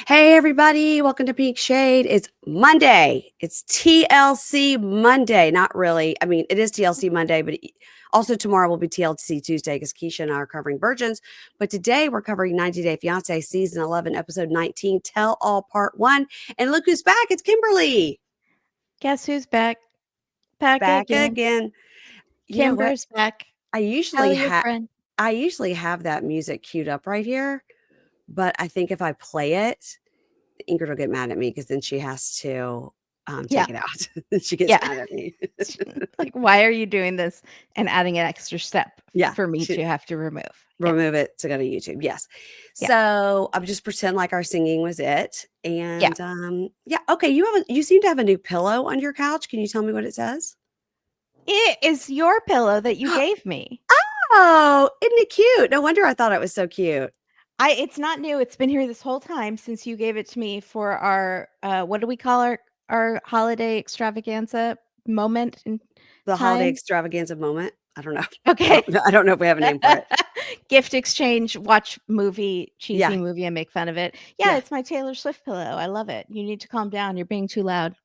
Hey, everybody. Welcome to Pink Shade. It's Monday. It's TLC Monday. Not really. I mean, it is TLC Monday, but also tomorrow will be TLC Tuesday because Keisha and I are covering Virgins. But today we're covering 90 Day Fiance Season 11, Episode 19, Tell All Part 1. And look who's back. It's Kimberly. Guess who's back? Back Back again. again. You know what? Kimber's back. I Tell usually your have friend. I usually have that music queued up right here, but I think if I play it, Ingrid will get mad at me because then she has to Yeah. take it out. She gets Yeah. mad at me. Like, why are you doing this and adding an extra step Yeah, for me she to have to remove? Yeah. remove it to go to YouTube. Yes. Yeah. So I'm just pretend like our singing was it. Yeah. And yeah, okay. You seem to have a new pillow on your couch. Can you tell me what it says? It is your pillow that you gave me. Oh, isn't it cute? No wonder I thought it was so cute. It's not new. It's been here this whole time since you gave it to me for our what do we call our holiday extravaganza moment in The holiday time? extravaganza moment. I don't know. Okay. I don't know if we have a name for it. Gift exchange, watch movie, Yeah. cheesy movie, and make fun of it. Yeah, Yeah. it's my Taylor Swift pillow. I love it. You need to calm down. You're being too loud.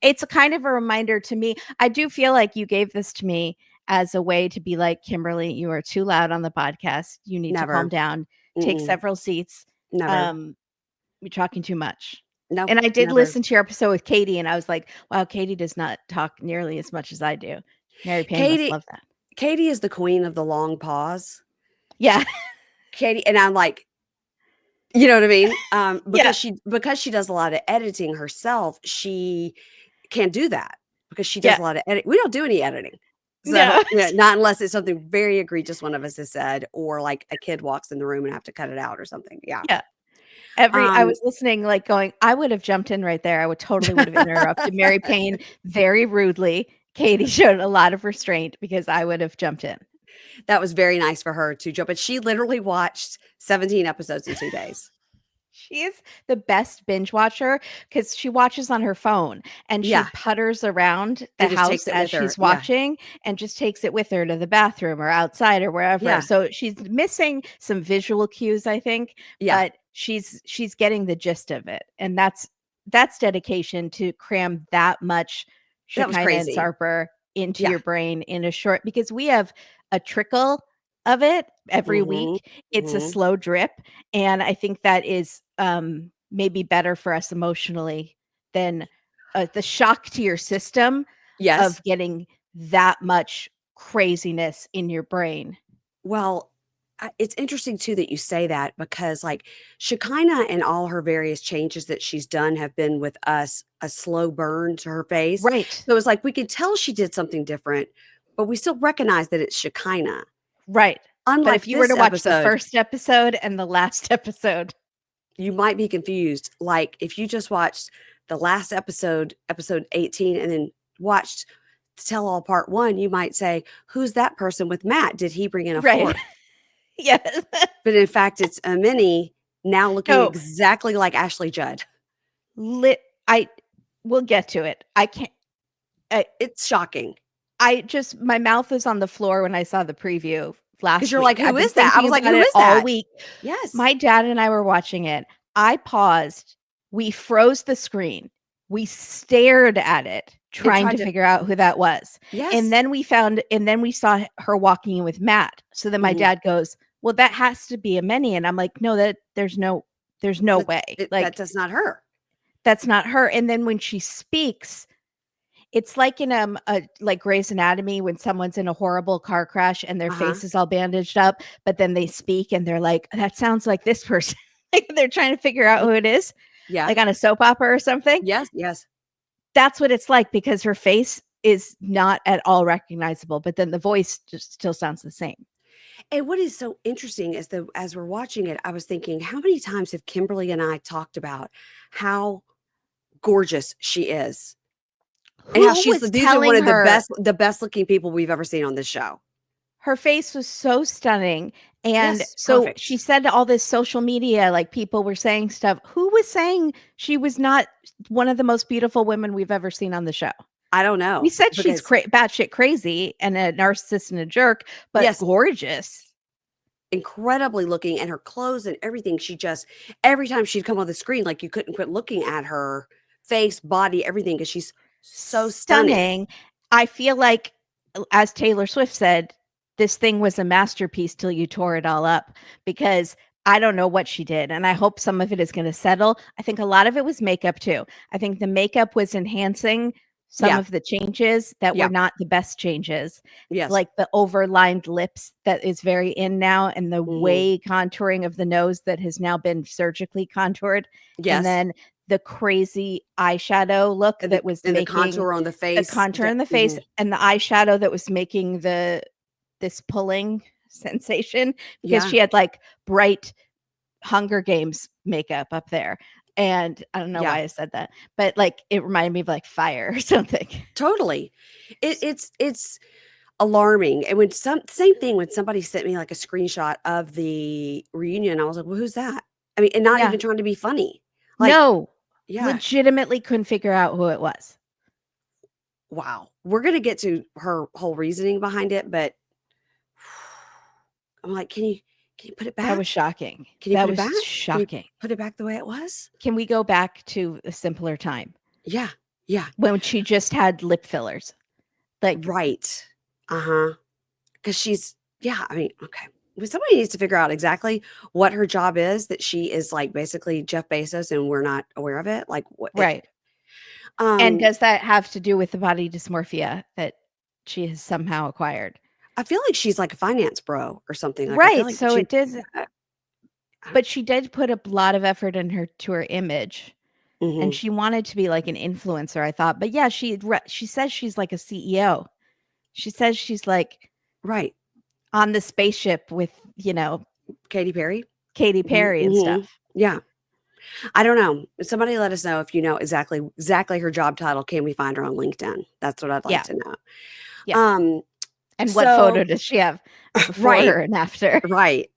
It's a kind of a reminder to me. I do feel like you gave this to me as a way to be like, Kimberly, you are too loud on the podcast. You need to calm Never. down, take Mm-mm. several seats. Never. Um, you're talking too much. Nope. And I did Never. listen to your episode with Katie, and I was like, wow, Katie does not talk nearly as much as I do. Mary Payne must Katie love that. Katie is the queen of the long pause. Yeah. Katie and I'm like, you know what I mean? Yeah. Because she does a lot of editing herself, she can't do that because she does Yeah. a lot of edit. We don't do any editing. So, No. not unless it's something very egregious one of us has said, or like a kid walks in the room and have to cut it out or something. Yeah. Yeah. I Um, was listening, like, going, I would have jumped in right there. I would totally would have interrupted Mary Payne very rudely. Katie showed a lot of restraint because I would have jumped in. that was very nice for her to jump, but she literally watched 17 episodes in 2 days. She is the best binge watcher because she watches on her phone and she Yeah. putters around the And just takes house it as with her. she's Yeah. watching and just takes it with her to the bathroom or outside or wherever. Yeah. So she's missing some visual cues, I think, Yeah. but she's getting the gist of it. And that's dedication to cram that much That was Shekinah and crazy. Sarper into Yeah. your brain in a short, because we have a trickle of it every Mhm. week. It's a Mhm. slow drip. And I think that is maybe better for us emotionally than the shock to your system Yes. of getting that much craziness in your brain. Well, it's interesting too that you say that because like Shekinah and all her various changes that she's done have been with us a slow burn to her face. Right. So it's like we could tell she did something different, but we still recognize that it's Shekinah. Right. But Unlike if you were this to watch the episode, first episode and the last episode, you might be confused. Like if you just watched the last episode, episode 18, and then watched Tell All Part 1, you might say, who's that person with Matt? Did he bring in a right. fourth? Yes. But in fact, it's a mini now looking No, exactly like Ashley Judd. I will get to it. I can't It's shocking my mouth was on the floor when I saw the preview because last you're week. like, who I've been is that? I thinking was like, about who it is all that? week. Yes. My dad and I were watching it. I paused. We froze the screen. We stared at it, trying to figure out who that was. Yes. And then we saw her walking in with Matt. So then my dad goes, well, that has to be a Minnie. And I'm like, no, there's no way. Like, that's not her. that's not her. And then when she speaks, it's like in like Grey's Anatomy when someone's in a horrible car crash and their face is all bandaged up, but then they speak and they're like, that sounds like this person. Like they're trying to figure out who it is. Yeah. Like on a soap opera or something. Yes. Yes. That's what it's like because her face is not at all recognizable, but then the voice just still sounds the same. And what is so interesting is that as we're watching it, I was thinking, how many times have Kimberly and I talked about how gorgeous she is? And how Who was these are one telling of her the best looking people we've ever seen on this show. her face was so stunning. And Yes, so perfect. she said all this social media, like people were saying stuff. Who was saying she was not one of the most beautiful women we've ever seen on the show? I don't know. We said she's batshit crazy and a narcissist and a jerk, but Yes. gorgeous. incredibly looking, and her clothes and everything. Every time she'd come on the screen, like you couldn't quit looking at her face, body, everything because she's so stunning. Stunning. I feel like, as Taylor Swift said, this thing was a masterpiece till you tore it all up, because I don't know what she did, and I hope some of it is going to settle. I think a lot of it was makeup too. I think the makeup was enhancing some Yeah. of the changes that Yeah. were not the best changes. Yes. Like the overlined lips that is very in now, and the way contouring of the nose that has now been surgically contoured. And Yes. then the crazy eyeshadow look And that was the making contour on the the face. contour in the face, and the eyeshadow that was making this pulling sensation, because Yeah. she had like bright Hunger Games makeup up there. And I don't know Yeah. why I said that, but like it reminded me of like fire or something. Totally. It's alarming. And same thing when somebody sent me like a screenshot of the reunion, I was like, "Well, who's that?" I mean, and not Yeah. even trying to be funny. Like, No, yeah, legitimately couldn't figure out who it was. wow. We're gonna get to her whole reasoning behind it, but I'm like, can you put it That back? was shocking. Can you That put it was back? Can you shocking. put it back the way it was? Can we go back to a simpler time Yeah. Yeah. when she just had lip fillers? Like, Right. Uh-huh. Because yeah, I mean, okay. Well, somebody needs to figure out exactly what her job is, that she is like basically Jeff Bezos and we're not aware of it. Like what it, right. And um does that have to do with the body dysmorphia that she has somehow acquired? I feel like she's like a finance bro or something. Like I feel Right. like So she it did, but she did put a lot of effort in her to her image, and mhm, she wanted to be like an influencer, I thought. But yeah, she says she's like a CEO. She says she's like right. on the spaceship with, Katy Perry. Katy Mhm, Perry and mhm. stuff. Yeah. I don't know. Somebody let us know if you know exactly her job title. Can we find her on LinkedIn? That's what I'd like Yeah. to know. Yeah. Um And what photo so does she have right, before and after? right.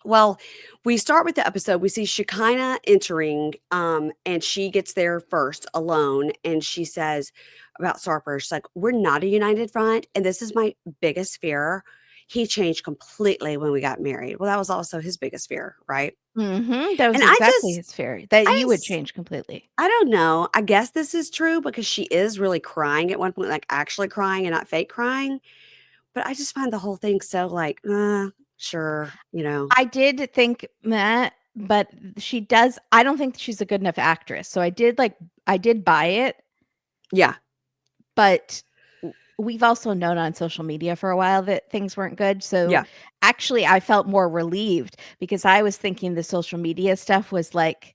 Well, we start with the episode. We see Shekinah entering, and she gets there first alone. And she says about Sarper, she's like, "We're not a united front. And this is my biggest fear. He changed completely when we got married." Well, that was also his biggest fear, right? That was And exactly his fear, that I you would just, change completely. I don't know. I guess this is true because she is really crying at one point, like actually crying and not fake crying. But I just find the whole thing so like, sure, you know. I did think that, but I don't think she's a good enough actress. So I did buy it, Yeah, but we've also known on social media for a while that things weren't good. So yeah, actually I felt more relieved, because I was thinking the social media stuff was like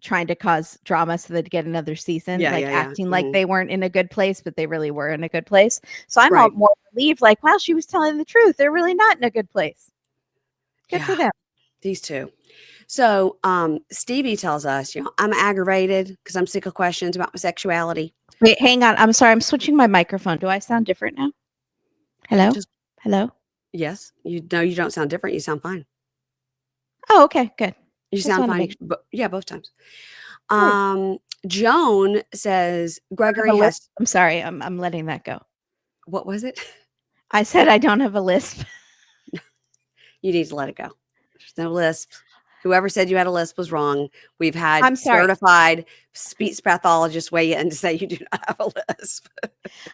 trying to cause drama so they'd get another season, like yeah. acting like Mhm. they weren't in a good place, but they really were in a good place. So I'm all Right. more relieved, like, wow, she was telling the truth. They're really not in a good place. Good for Yeah, them. these 2. So, Stevie tells us, "I'm aggravated because I'm sick of questions about my sexuality." Wait, hang on. I'm sorry. I'm switching my microphone. Do I sound different now? Hello? Just Hello? yes, you don't sound different, you sound fine. Oh, okay, good. You Just sound wanted to make fine, sure. but yeah, both times. Good. Joan says I have Gregory a lisp. has I'm sorry. I'm letting that go. what was it? I said I don't have a lisp. You need to let it go. There's no lisp. Whoever said you had a lisp was wrong. We've had I'm sorry. certified speech pathologists weigh in to say you do not have a lisp.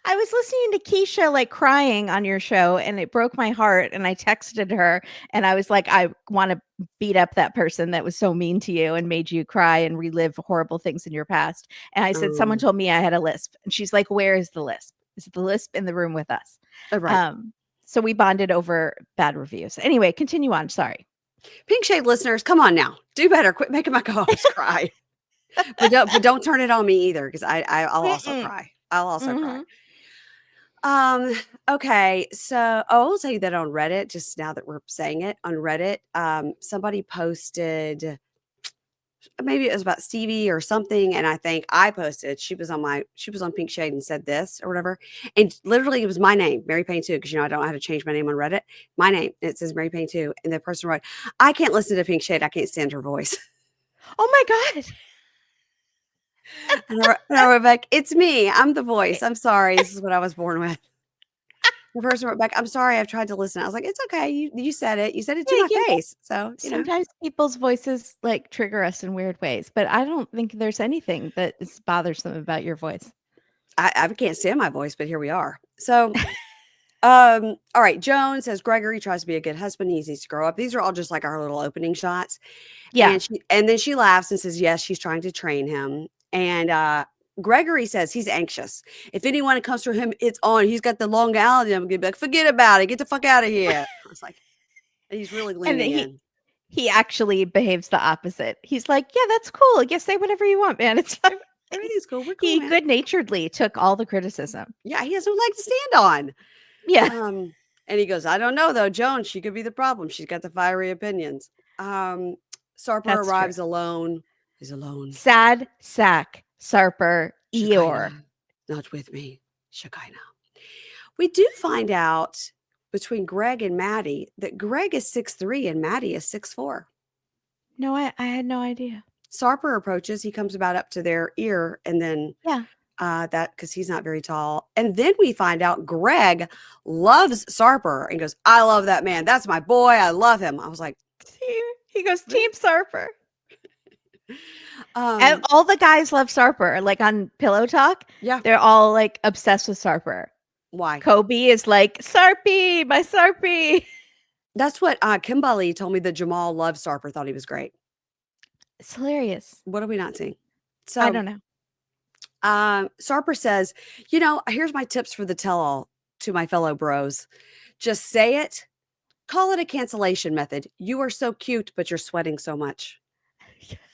I was listening to Keisha like crying on your show, and it broke my heart. And I texted her and I was like, I want to beat up that person that was so mean to you and made you cry and relive horrible things in your past. And I said, someone Um, told me I had a lisp. And she's like, where is the lisp? Is the lisp in the room with us? right. Um, so we bonded over bad reviews. Anyway, continue on. Sorry. Pink Shade listeners, come on now. Do better. Quit making my co-host cry. But don't turn it on me either, because I'll also Mm-mm. cry. I'll also cry. Mm-hmm. Okay, so I'll tell you that on Reddit, just now that we're saying it, on Reddit, somebody posted, maybe it was about Stevie or something, and I think I posted, she was on Pink Shade and said this or whatever, and literally it was my name, Mary Payne too, because I don't know how to change my name on Reddit. My name, it says Mary Payne too, and the person wrote, "I can't listen to Pink Shade. I can't stand her voice." Oh my God. And I wrote back, "It's me. I'm the voice. I'm sorry. This is what I was born with." The person wrote back, "I'm sorry, I've tried to listen." I was like, "It's okay. You said it. You said it to Yeah, my face." So, sometimes people's voices, like, trigger us in weird ways, but I don't think there's anything that is bothersome about your voice. I can't stand my voice, but here we are. So, all right, Joan says Gregory tries to be a good husband. He needs to grow up. These are all just like our little opening shots. Yeah. And then she laughs and says, "Yes, she's trying to train him." And Gregory says he's anxious. If anyone comes to him, it's on. He's got the long gown. I'm gonna be like, "Forget about it. Get the fuck out of here." I was like, he's really And leaning in. he actually behaves the opposite. He's like, "Yeah, that's cool. You say whatever you want, man. It's fine." Everything's cool. We're cool, He man. good-naturedly took all the criticism. Yeah, he has no leg to stand on. Yeah, And he goes, "I don't know though, Joan, she could be the problem. She's got the fiery opinions." Sarper that's true. arrives alone. He's alone. Sad sack, Sarper, Eeyore. Shekinah, not with me. Shekinah. We do find out between Greg and Maddie that Greg is 6'3" and Maddie is 6'4". No, I had no idea. Sarper approaches. He comes about up to their ear, and then Yeah. that because he's not very tall. And then we find out Greg loves Sarper and goes, "I love that man. That's my boy. I love him." I was like, He goes, "Team Sarper." And um, all the guys love Sarper. Like on Pillow Talk, yeah. they're all like obsessed with Sarper. Why? Kobe is like, "Sarpy, my Sarpy." That's what Kimberly told me that Jamal loved Sarper, thought he was great. It's hilarious. What are we not seeing? So I don't know. Sarper says, here's my tips for the tell-all to my fellow bros. Just say it. Call it a cancellation method. You are so cute, but you're sweating so much.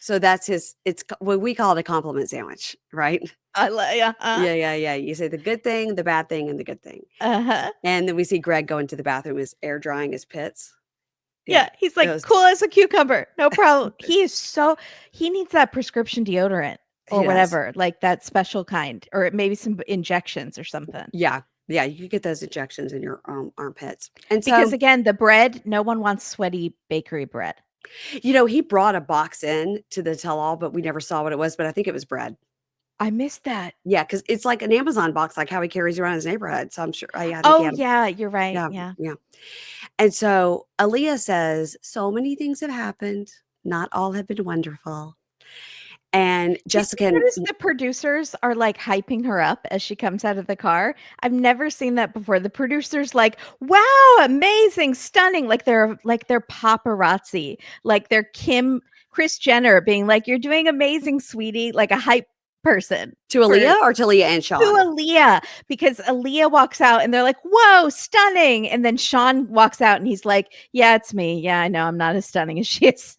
So that's it's what we call it, a compliment sandwich, right? Yeah. You say the good thing, the bad thing, and the good thing. Uh-huh. And then we see Greg go into the bathroom, is air drying his pits. Yeah, he's like, "Cool as a cucumber. No problem." He needs that prescription deodorant or whatever, like that special kind, or maybe some injections or something. Yeah. Yeah, you could get those injections in your armpits. And so, because again, the bread, no one wants sweaty bakery bread. He brought a box in to the tell-all, but we never saw what it was, but I think it was bread. I missed that. Yeah, because it's like an Amazon box, like how he carries around his neighborhood. So I'm sure. Yeah, you're right. Yeah. And so Aaliyah says, "So many things have happened. Not all have been wonderful." And Jessica and the producers are like hyping her up as she comes out of the car. I've never seen that before. The producers like, "Wow, amazing, stunning!" Like they're paparazzi, like they're Kris Jenner being like, "You're doing amazing, sweetie," like a hype person. To Aaliyah or to Aaliyah and Sean? To Aaliyah, because Aaliyah walks out and they're like, "Whoa, stunning!" And then Sean walks out and he's like, "Yeah, it's me. Yeah, I know I'm not as stunning as she is."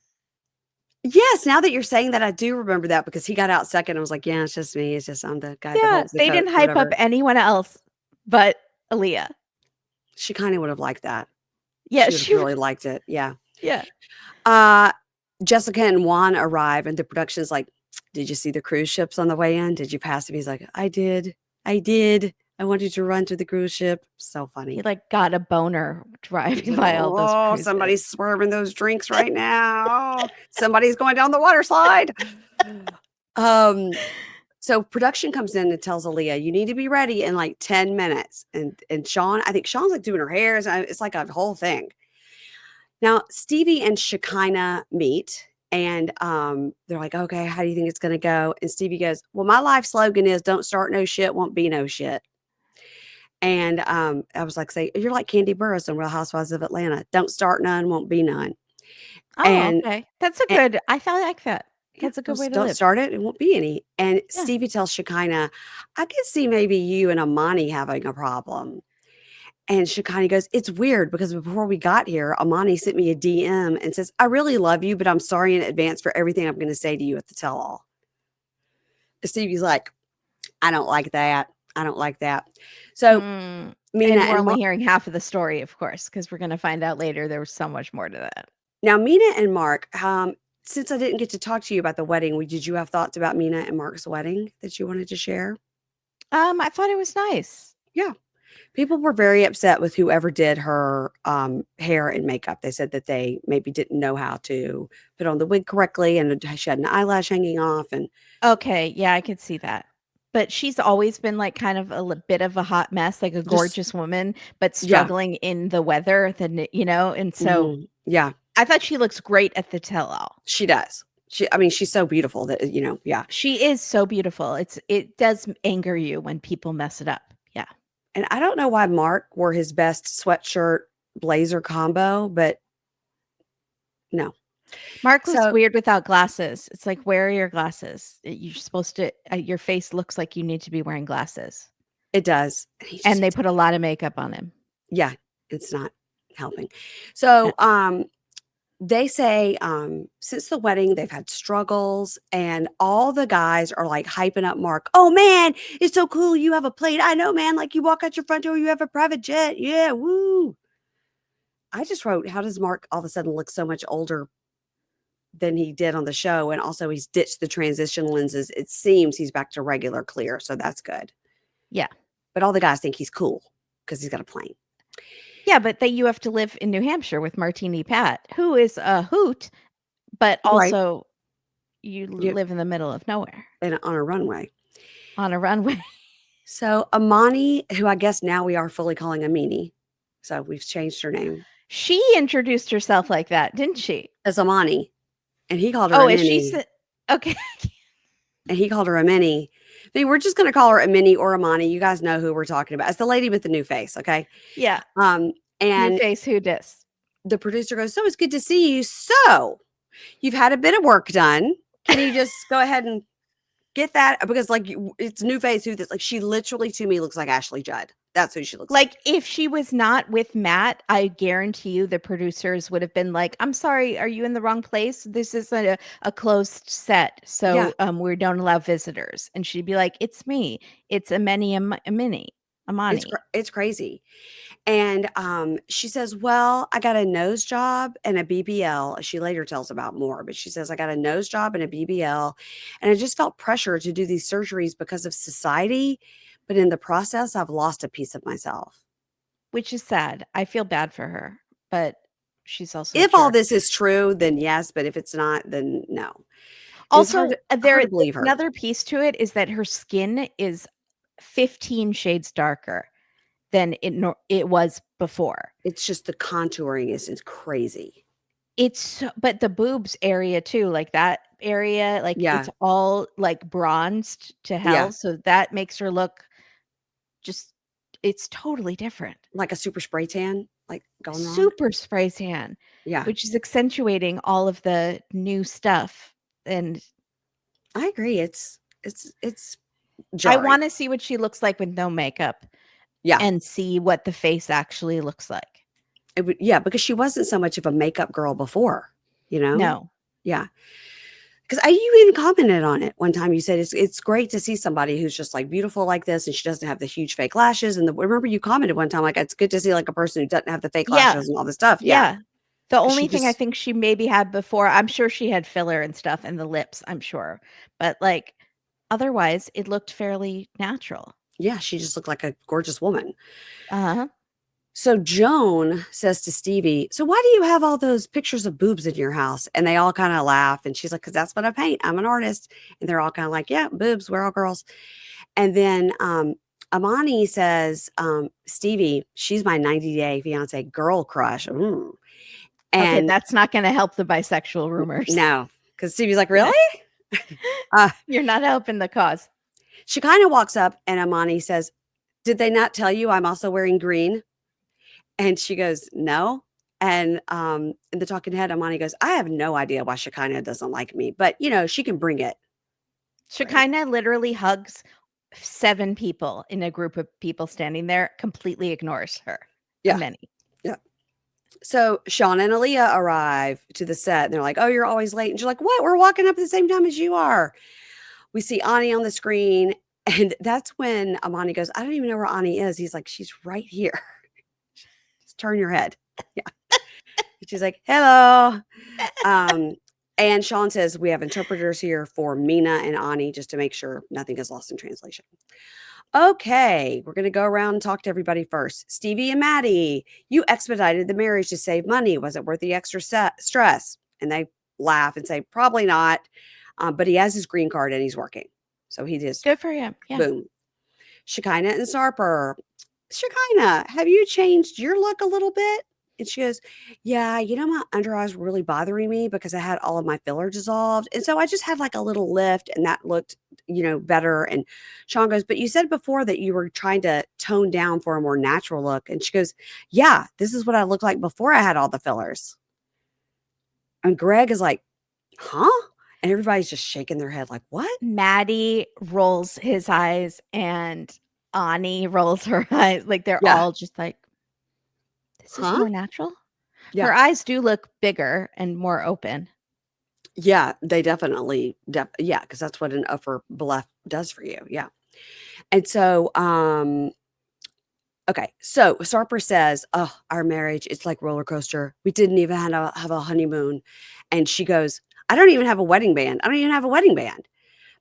Yes, now that you're saying that, I do remember that because he got out second and was like, "Yeah, it's just me. It's just I'm the guy that holds the they coat," didn't or hype up whatever. anyone else but Aaliyah. She kind of would have liked that. Yeah, she really liked it. Yeah. Yeah. Jessica and Juan arrive, and the production's like, "Did you see the cruise ships on the way in? Did you pass them?" He's like, "I did. I wanted to run to the cruise ship." So funny. He like got a boner driving by all those cruises. Somebody's swerving those drinks right now. Somebody's going down the water slide. So production comes in and tells Aaliyah, "You need to be ready in like 10 minutes." And Sean, I think Sean's like doing her hair. It's like a whole thing. Now, Stevie and Shekinah meet, and they're like, "Okay, how do you think it's going to go?" And Stevie goes, "Well, my life slogan is don't start no shit, won't be no shit." And I was like, "Say, you're like Candy Burris on Real Housewives of Atlanta. Don't start none, won't be none." Oh, okay. That's a good, I felt like that. That's a good way to don't live. start it. It won't be any. And Stevie tells Shekinah, "I could see maybe you and Amani having a problem." And Shekinah goes, "It's weird because before we got here, Amani sent me a DM and says, 'I really love you, but I'm sorry in advance for everything I'm going to say to you at the tell-all.'" Stevie's like, "I don't like that. I don't like that." So Mina and we're only hearing half of the story, of course, because we're going to find out later there was so much more to that. Now, Mina and Mark, since I didn't get to talk to you about the wedding, did you have thoughts about Mina and Mark's wedding that you wanted to share? I thought it was nice. Yeah. People were very upset with whoever did her hair and makeup. They said that they maybe didn't know how to put on the wig correctly, and she had an eyelash hanging off. And okay, yeah, I could see that. But she's always been, like, kind of a bit of a hot mess, like a Just gorgeous woman, but yeah. struggling in the weather, and so Yeah, I thought she looks great at the tell-all. she does. I mean, she's so beautiful that, yeah. She is so beautiful. It does anger you when people mess it up. Yeah. And I don't know why Mark wore his best sweatshirt blazer combo, but no. Mark was So weird without glasses. It's like, "Where are your glasses? You're supposed to your face looks like you need to be wearing glasses." it does. And he And just they put a lot of makeup on him. yeah, it's not helping. Yeah. So, they say, since the wedding, they've had struggles, and all the guys are like hyping up Mark. Oh man, it's so cool. You have a plane. I know, man. Like you walk out your front door, you have a private jet. Yeah, woo. I just wrote, how does Mark all of a sudden look so much older than he did on the show? And also, he's ditched the transition lenses. It seems he's back to regular clear. So that's good. Yeah. But all the guys think he's cool because he's got a plane. Yeah, but that you have to live in New Hampshire with Martini Pat, who is a hoot, but Right. also you You, live in the middle of nowhere and on a runway. on a runway. So Amani, who I guess now we are fully calling Amini, so we've changed her name, She introduced herself like that, didn't she? as Amani, and he called her Oh, is she Amini, okay. and he called her Amini. I mean, we're just going to call her Amini or Amani. You guys know who we're talking about. It's the lady with the new face, okay? Yeah. Um, New and face, who dis? the producer goes, "So it's good to see you. So you've had a bit of work done. Can you just go ahead and get that?" Because like it's new face who this like she literally to me looks like Ashley Judd. That's who she looks like. Like, if she was not with Matt, I guarantee you the producers would have been like, "I'm sorry, are you in the wrong place? This is a closed set, Yeah, so, we don't allow visitors." And she'd be like, "It's me. It's Amani." it's crazy. And she says, "Well, I got a nose job and a BBL." She later tells about more, but she says, "I got a nose job and a BBL, and I just felt pressure to do these surgeries because of society. But in the process, I've lost a piece of myself." Which is sad. I feel bad for her, but she's also a If all jerk. this is true, then yes, but if it's not, then no. And it's Also, hard there's to believe her. another piece to it is that her skin is 15 shades darker than it was before. It's just the contouring is crazy. But the boobs area too, like that area, like Yeah, it's all like bronzed to yeah, hell, so that makes her look just it's totally different. like a super spray tan, like gone wrong. Super spray tan, Yeah, which is accentuating all of the new stuff, and I agree. It's I jarring. wanna see what she looks like with no makeup Yeah. and see what the face actually looks like. It would yeah, because she wasn't so much of a makeup girl before, you know? No. Yeah, because you even commented on it one time. You said it's great to see somebody who's just, like, beautiful like this, and she doesn't have the huge fake lashes, and remember you commented one time, like, "It's good to see, like, a person who doesn't have the fake Yeah, lashes and all this stuff." Yeah, yeah. The because she only thing I just think she maybe had before I'm sure she had filler and stuff in the lips, I'm sure, but, like, otherwise, it looked fairly natural. yeah, she just looked like a gorgeous woman. Uh-huh. So Joan says to Stevie, "So why do you have all those pictures of boobs in your house?" And they all kinda laugh, and she's like, "'Cause that's what I paint. I'm an artist." And they're all kinda like, "Yeah, boobs, we're all girls." And then, Amani says, "Stevie, she's my 90-day fiance girl crush." Ooh. Okay, And that's not gonna help the bisexual rumors. no, because Stevie's like, Yeah. "Really?" Uh, You're not helping the cause. she kinda walks up and Amani says, "Did they not tell you I'm also wearing green?" And she goes, "No." And, in the talking head, Amani goes, "I have no idea why Shekinah doesn't like me, but, she can bring it." Right? Shekinah literally hugs 7 people in a group of people standing there, completely ignores her. Yeah, Many. yeah. So Sean and Aaliyah arrive to the set, and they're like, "Oh, you're always late." And she's like, "What? We're walking up at the same time as you are." We see Ani on the screen, and that's when Amani goes, "I don't even know where Ani is." He's like, "She's right here. Just turn your head." Yeah. She's like, "Hello." Um, and Sean says, "We have interpreters here for Mina and Ani just to make sure nothing is lost in translation." Okay, we're going to go around and talk to everybody first. Stevie and Maddie, you expedited the marriage to save money. Was it worth the extra stress? And they laugh and say, "Probably not. But he has his green card and he's working." So he just Good for him. Yeah. boom. Shekinah and Sarper. Shekinah, have you changed your look a little bit? And she goes, yeah, my under eyes were really bothering me because I had all of my filler dissolved. And so I just had like a little lift and that looked, better. And Sean goes, but you said before that you were trying to tone down for a more natural look. And she goes, yeah, this is what I looked like before I had all the fillers. And Greg is like, huh? And everybody's just shaking their head like, what? Maddie rolls his eyes and Ani rolls her eyes. Like they're Yeah. all just like, this is Huh? more natural. Yeah. Her eyes do look bigger and more open. Yeah, they definitely, yeah, because that's what an upper bluff does for you. Yeah. And so, okay, so Sarper says, oh, our marriage, it's like roller coaster. We didn't even have a honeymoon. And she goes, I don't even have a wedding band. I don't even have a wedding band.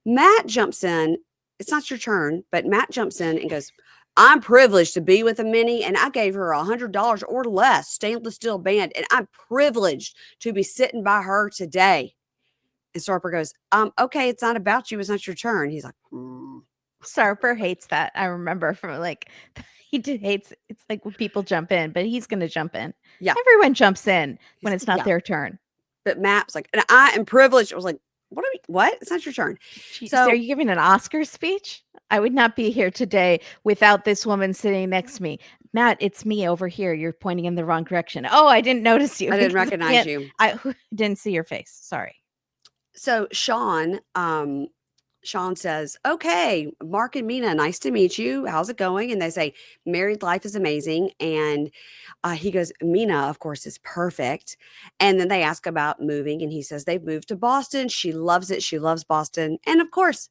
Matt jumps in. It's not your turn, but Matt jumps in and goes, I'm privileged to be with a Mini, and I gave her $100 or less stainless steel band, and I'm privileged to be sitting by her today. And Sarper goes, okay, it's not about you. It's not your turn. He's like, Sarper hates that. I remember from like hates it's like when people jump in, but he's gonna jump in. yeah. Everyone jumps in when it's not Yeah. their turn. But Matt's like, and I am privileged. I was like, what? It's not your turn. So are you giving an Oscar speech? I would not be here today without this woman sitting next to me. Matt, it's me over here. You're pointing in the wrong direction. Oh, I didn't notice you. I didn't recognize you. I didn't see your face. Sorry. So Sean says, okay, Mark and Mina, nice to meet you. How's it going? And they say, married life is amazing. And he goes, Mina, of course, is perfect. And then they ask about moving. And he says, they've moved to Boston. She loves it. She loves Boston. And of course,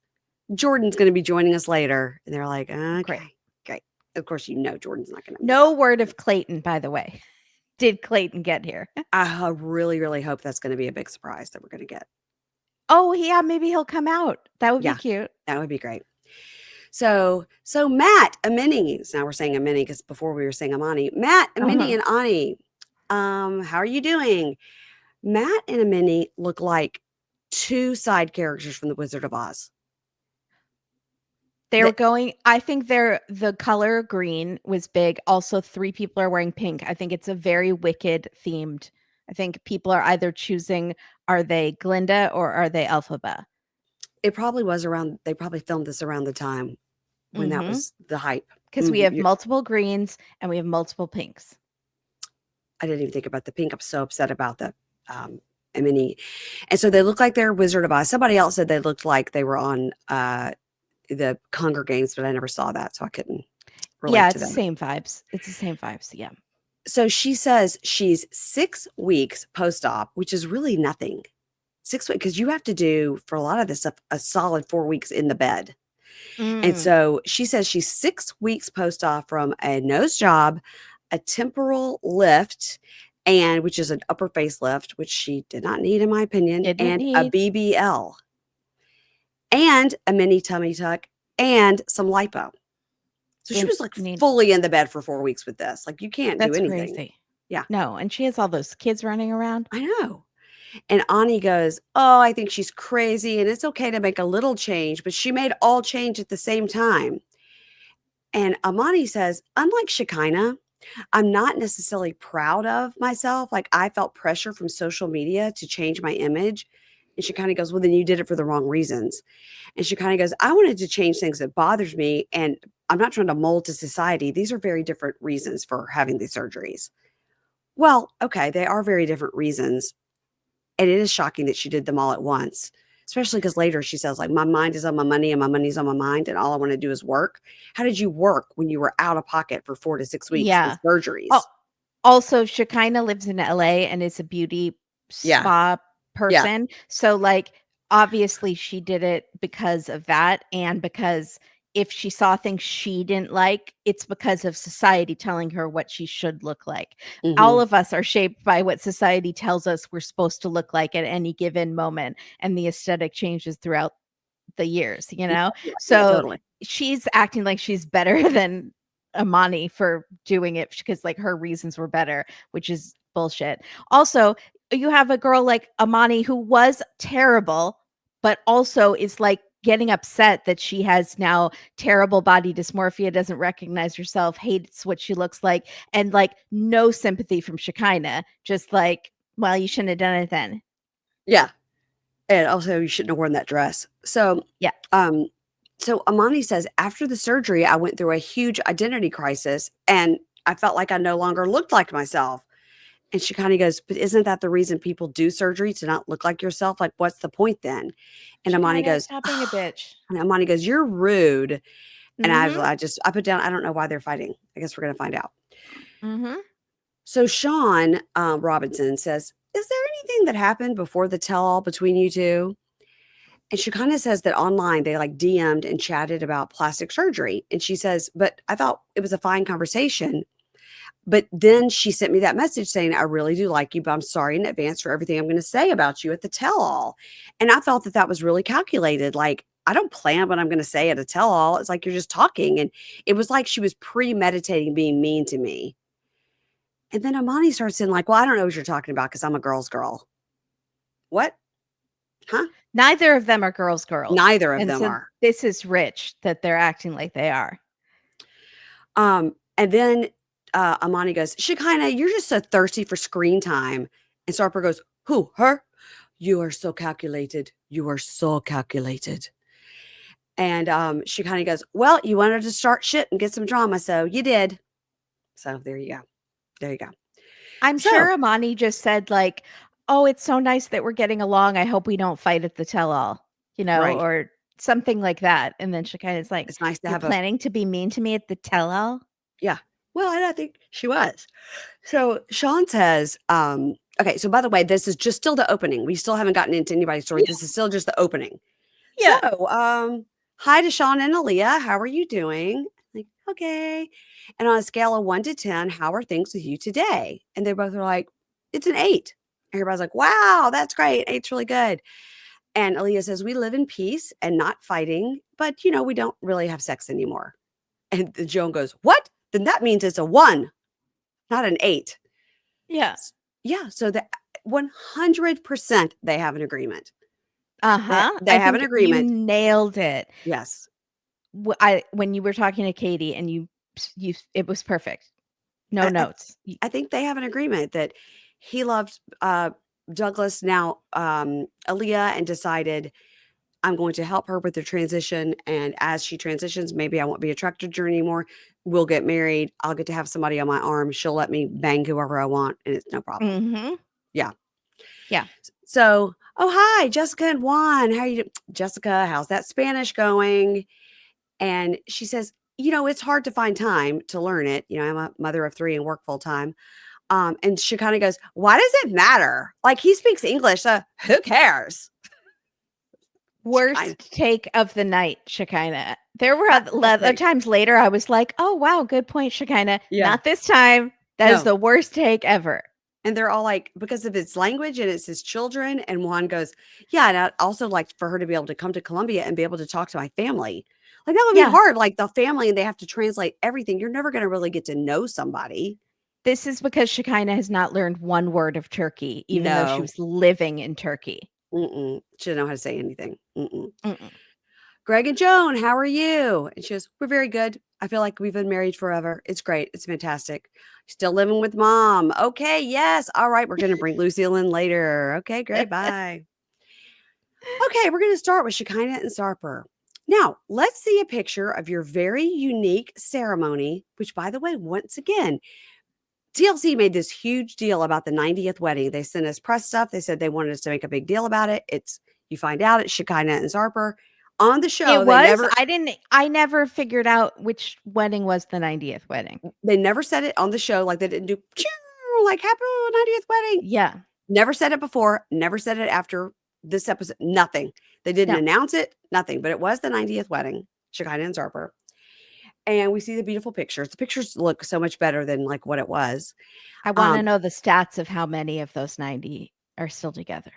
Jordan's going to be joining us later. And they're like, okay, great. Of course, Jordan's not going to. No word of Clayton, by the way. Did Clayton get here? I really, really hope that's going to be a big surprise that we're going to get. Oh, yeah, maybe he'll come out. That would be cute. That would be great. So Matt, Amini, now we're saying Amini because before we were saying Amani. Matt, Amini, and Ani, how are you doing? Matt and Amini look like two side characters from The Wizard of Oz. They were going, I think the color green was big. Also, 3 people are wearing pink. I think it's a very Wicked themed. I think people are either choosing, are they Glinda or are they Elphaba? It probably was they probably filmed this around the time when that was the hype. Because we have multiple greens and we have multiple pinks. I didn't even think about the pink. I'm so upset about the Amini. And so they look like they're Wizard of Oz. Somebody else said they looked like they were on the Hunger Games, but I never saw that, so I couldn't relate to them. It's the same vibes. It's the same vibes, yeah. So she says she's 6 weeks post-op, which is really nothing. 6 weeks, because you have to do, for a lot of this stuff, a solid 4 weeks in the bed. And so she says she's 6 weeks post-op from a nose job, a temporal lift, and which is an upper facelift, which she did not need, in my opinion, and a BBL. And a mini tummy tuck and some lipo. So she was like fully in the bed for 4 weeks with this. Like, you can't do anything. Crazy. Yeah. No, and she has all those kids running around. I know. And Ani goes, oh, I think she's crazy and it's okay to make a little change, but she made all change at the same time. And Amani says, unlike Shekinah, I'm not necessarily proud of myself. Like, I felt pressure from social media to change my image. And she kind of goes, well, then you did it for the wrong reasons. And she kind of goes, I wanted to change things that bothers me. And I'm not trying to mold to society. These are very different reasons for having these surgeries. Well, okay, they are very different reasons. And it is shocking that she did them all at once, especially because later she says, like, my mind is on my money and my money's on my mind and all I want to do is work. How did you work when you were out of pocket for 4 to 6 weeks with surgeries? Oh, also, Shekinah lives in LA and is a beauty spa person. So, like, obviously she did it because of that, and because if she saw things she didn't like, it's because of society telling her what she should look like. All of us are shaped by what society tells us we're supposed to look like at any given moment, and the aesthetic changes throughout the years, you know? So she's acting like she's better than Amani for doing it because, like, her reasons were better, which is bullshit. Also, you have a girl like Amani who was terrible, but also is like getting upset that she has now terrible body dysmorphia, doesn't recognize herself, hates what she looks like, and like no sympathy from Shekinah. Just like, well, you shouldn't have done it then. Yeah. And also, you shouldn't have worn that dress. So, Yeah. um, so Amani says, after the surgery, I went through a huge identity crisis and I felt like I no longer looked like myself. And she kind of goes, but isn't that the reason people do surgery to not look like yourself? Like, what's the point then? And Amani Shekinah, goes, stop being a bitch. and Amani goes, you're rude. And Mm-hmm. I put down, I don't know why they're fighting. I guess we're going to find out. Mm-hmm. So Sean Robinson says, is there anything that happened before the tell all between you two? And she kind of says that online they like DM'd and chatted about plastic surgery. And she says, but I thought it was a fine conversation. But then she sent me that message saying, I really do like you, but I'm sorry in advance for everything I'm going to say about you at the tell all. And I felt that that was really calculated. Like, I don't plan what I'm going to say at a tell all. It's like you're just talking. And it was like she was premeditating being mean to me. And then Amani starts saying, like, well, I don't know what you're talking about because I'm a girl's girl. What? Huh? Neither of them are girls. Neither of And them so are. this is rich that they're acting like they are. And then Amani goes, Shekinah, you're just so thirsty for screen time. And Sarper goes, who? Her? You are so calculated. You are so calculated. And she kind of goes, well, you wanted to start shit and get some drama, so you did. So there you go. There you go. I'm So, sure Amani just said like, "Oh, it's so nice that we're getting along. I hope we don't fight at the tell-all," right. or something like that. And then Shekinah's like, It's nice to "You're have a, planning to be mean to me at the tell-all?" yeah. Well, and I think she was. So Sean says, okay, so by the way, this is just still the opening. We still haven't gotten into anybody's story. Yeah. This is still just the opening. Yeah. So, hi to Sean and Aaliyah. How are you doing? Like, okay. And on a scale of 1 to 10, how are things with you today? And they both are like, it's an 8. Everybody's like, wow, that's great. 8's really good. And Aaliyah says, we live in peace and not fighting, but we don't really have sex anymore. And Joan goes, what? Then that means it's a 1, not an 8. Yeah. Yeah. So the 100% they have an agreement. Uh-huh. They I have an think you agreement. nailed it. Yes. When you were talking to Katie and you it was perfect. No I, I notes. I think they have an agreement that he loved Douglas, now Aaliyah, and decided I'm going to help her with the transition. And as she transitions, maybe I won't be attracted to her anymore. We'll get married. I'll get to have somebody on my arm. She'll let me bang whoever I want, and it's no problem. Mhm. Yeah. Yeah. So, oh, hi, Jessica and Juan. How are you doing? Jessica, how's that Spanish going? And she says, it's hard to find time to learn it. I'm a mother of 3 and work full time. And she kind of goes, why does it matter? Like, he speaks English, so who cares? Worst take of the night, Shekinah. There were Just other like, times later I was like, "Oh, wow, good point, Shekinah." yeah, Not this time. That is no. the worst take ever. And they're all like, because of its language and it's his children. And Juan goes, yeah. And I'd also like for her to be able to come to Colombia and be able to talk to my family. Like, that would be Yeah. hard. Like, the family, and they have to translate everything. You're never going to really get to know somebody. This is because Shekinah has not learned one word of Turkey, even though she No. was living in Turkey. Mm-mm. She didn't know how to say anything. Mm-mm. Mm-mm. Greg and Joan, how are you? And she goes, we're very good. I feel like we've been married forever. It's great. It's fantastic. Still living with mom. Okay, yes. All right, we're going to bring Lucille in later. Okay, great. Bye. Okay, we're going to start with Shekinah and Sarper. Now, let's see a picture of your very unique ceremony, which, by the way, once again, TLC made this huge deal about the 90th wedding. They sent us press stuff. They said they wanted us to make a big deal about it. You find out it's Shekinah and Zarper. On the show, It was? I never figured out which wedding was the 90th wedding. they never said it on the show. Like, they didn't do like happy 90th wedding. Yeah. Never said it before, never said it after this episode. Nothing. They didn't No. announce it, nothing. But it was the 90th wedding, Shekinah and Zarper. And we see the beautiful pictures. The pictures look so much better than like what it was. I wanna know the stats of how many of those 90 are still together.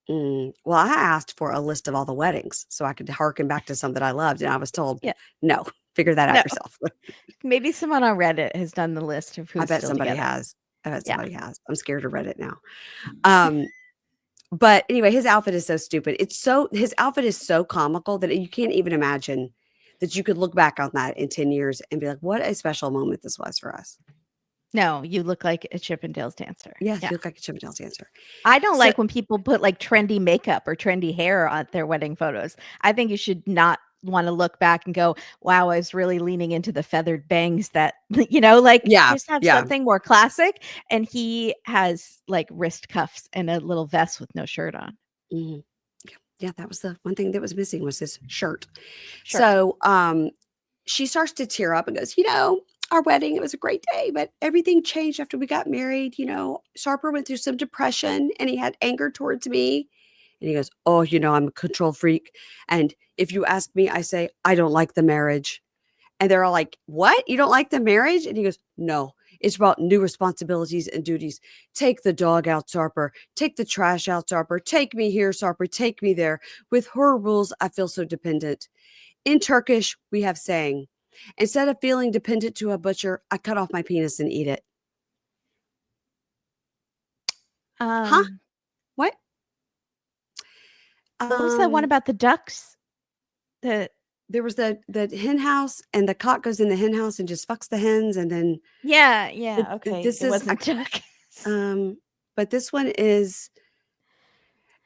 Well, I asked for a list of all the weddings so I could harken back to some that I loved, and I was told, Yeah. no, figure that out No. yourself. Maybe someone on Reddit has done the list of I who's bet still somebody together. has. I bet Yeah. somebody has. I'm scared to read it now. Um, But anyway, his outfit is so stupid. His outfit is so comical that you can't even imagine that you could look back on that in 10 years and be like, what a special moment this was for us. No, you look like a Chippendales dancer. Yes, Yeah. you look like a Chippendales dancer. I don't So like when people put like trendy makeup or trendy hair on their wedding photos. I think you should not want to look back and go, wow, I was really leaning into the feathered bangs that, like yeah, just have yeah. something more classic. And he has like wrist cuffs and a little vest with no shirt on. Mhm. Yeah, that was the one thing that was missing was his shirt. Sure. So, she starts to tear up and goes, our wedding, it was a great day, but everything changed after we got married. Sarper went through some depression and he had anger towards me. And he goes, oh, I'm a control freak. And if you ask me, I say, I don't like the marriage. And they're all like, what? You don't like the marriage? And he goes, no, it's about new responsibilities and duties. Take the dog out, Sarper. Take the trash out, Sarper. Take me here, Sarper. Take me there. With her rules, I feel so dependent. In Turkish, we have saying, instead of feeling dependent to a butcher, I cut off my penis and eat it. Huh? Um, What? what was that one Um, about the ducks? The there was the hen house, and the cock goes in the hen house and just fucks the hens, and then yeah, okay. this It is wasn't ducks. but this one is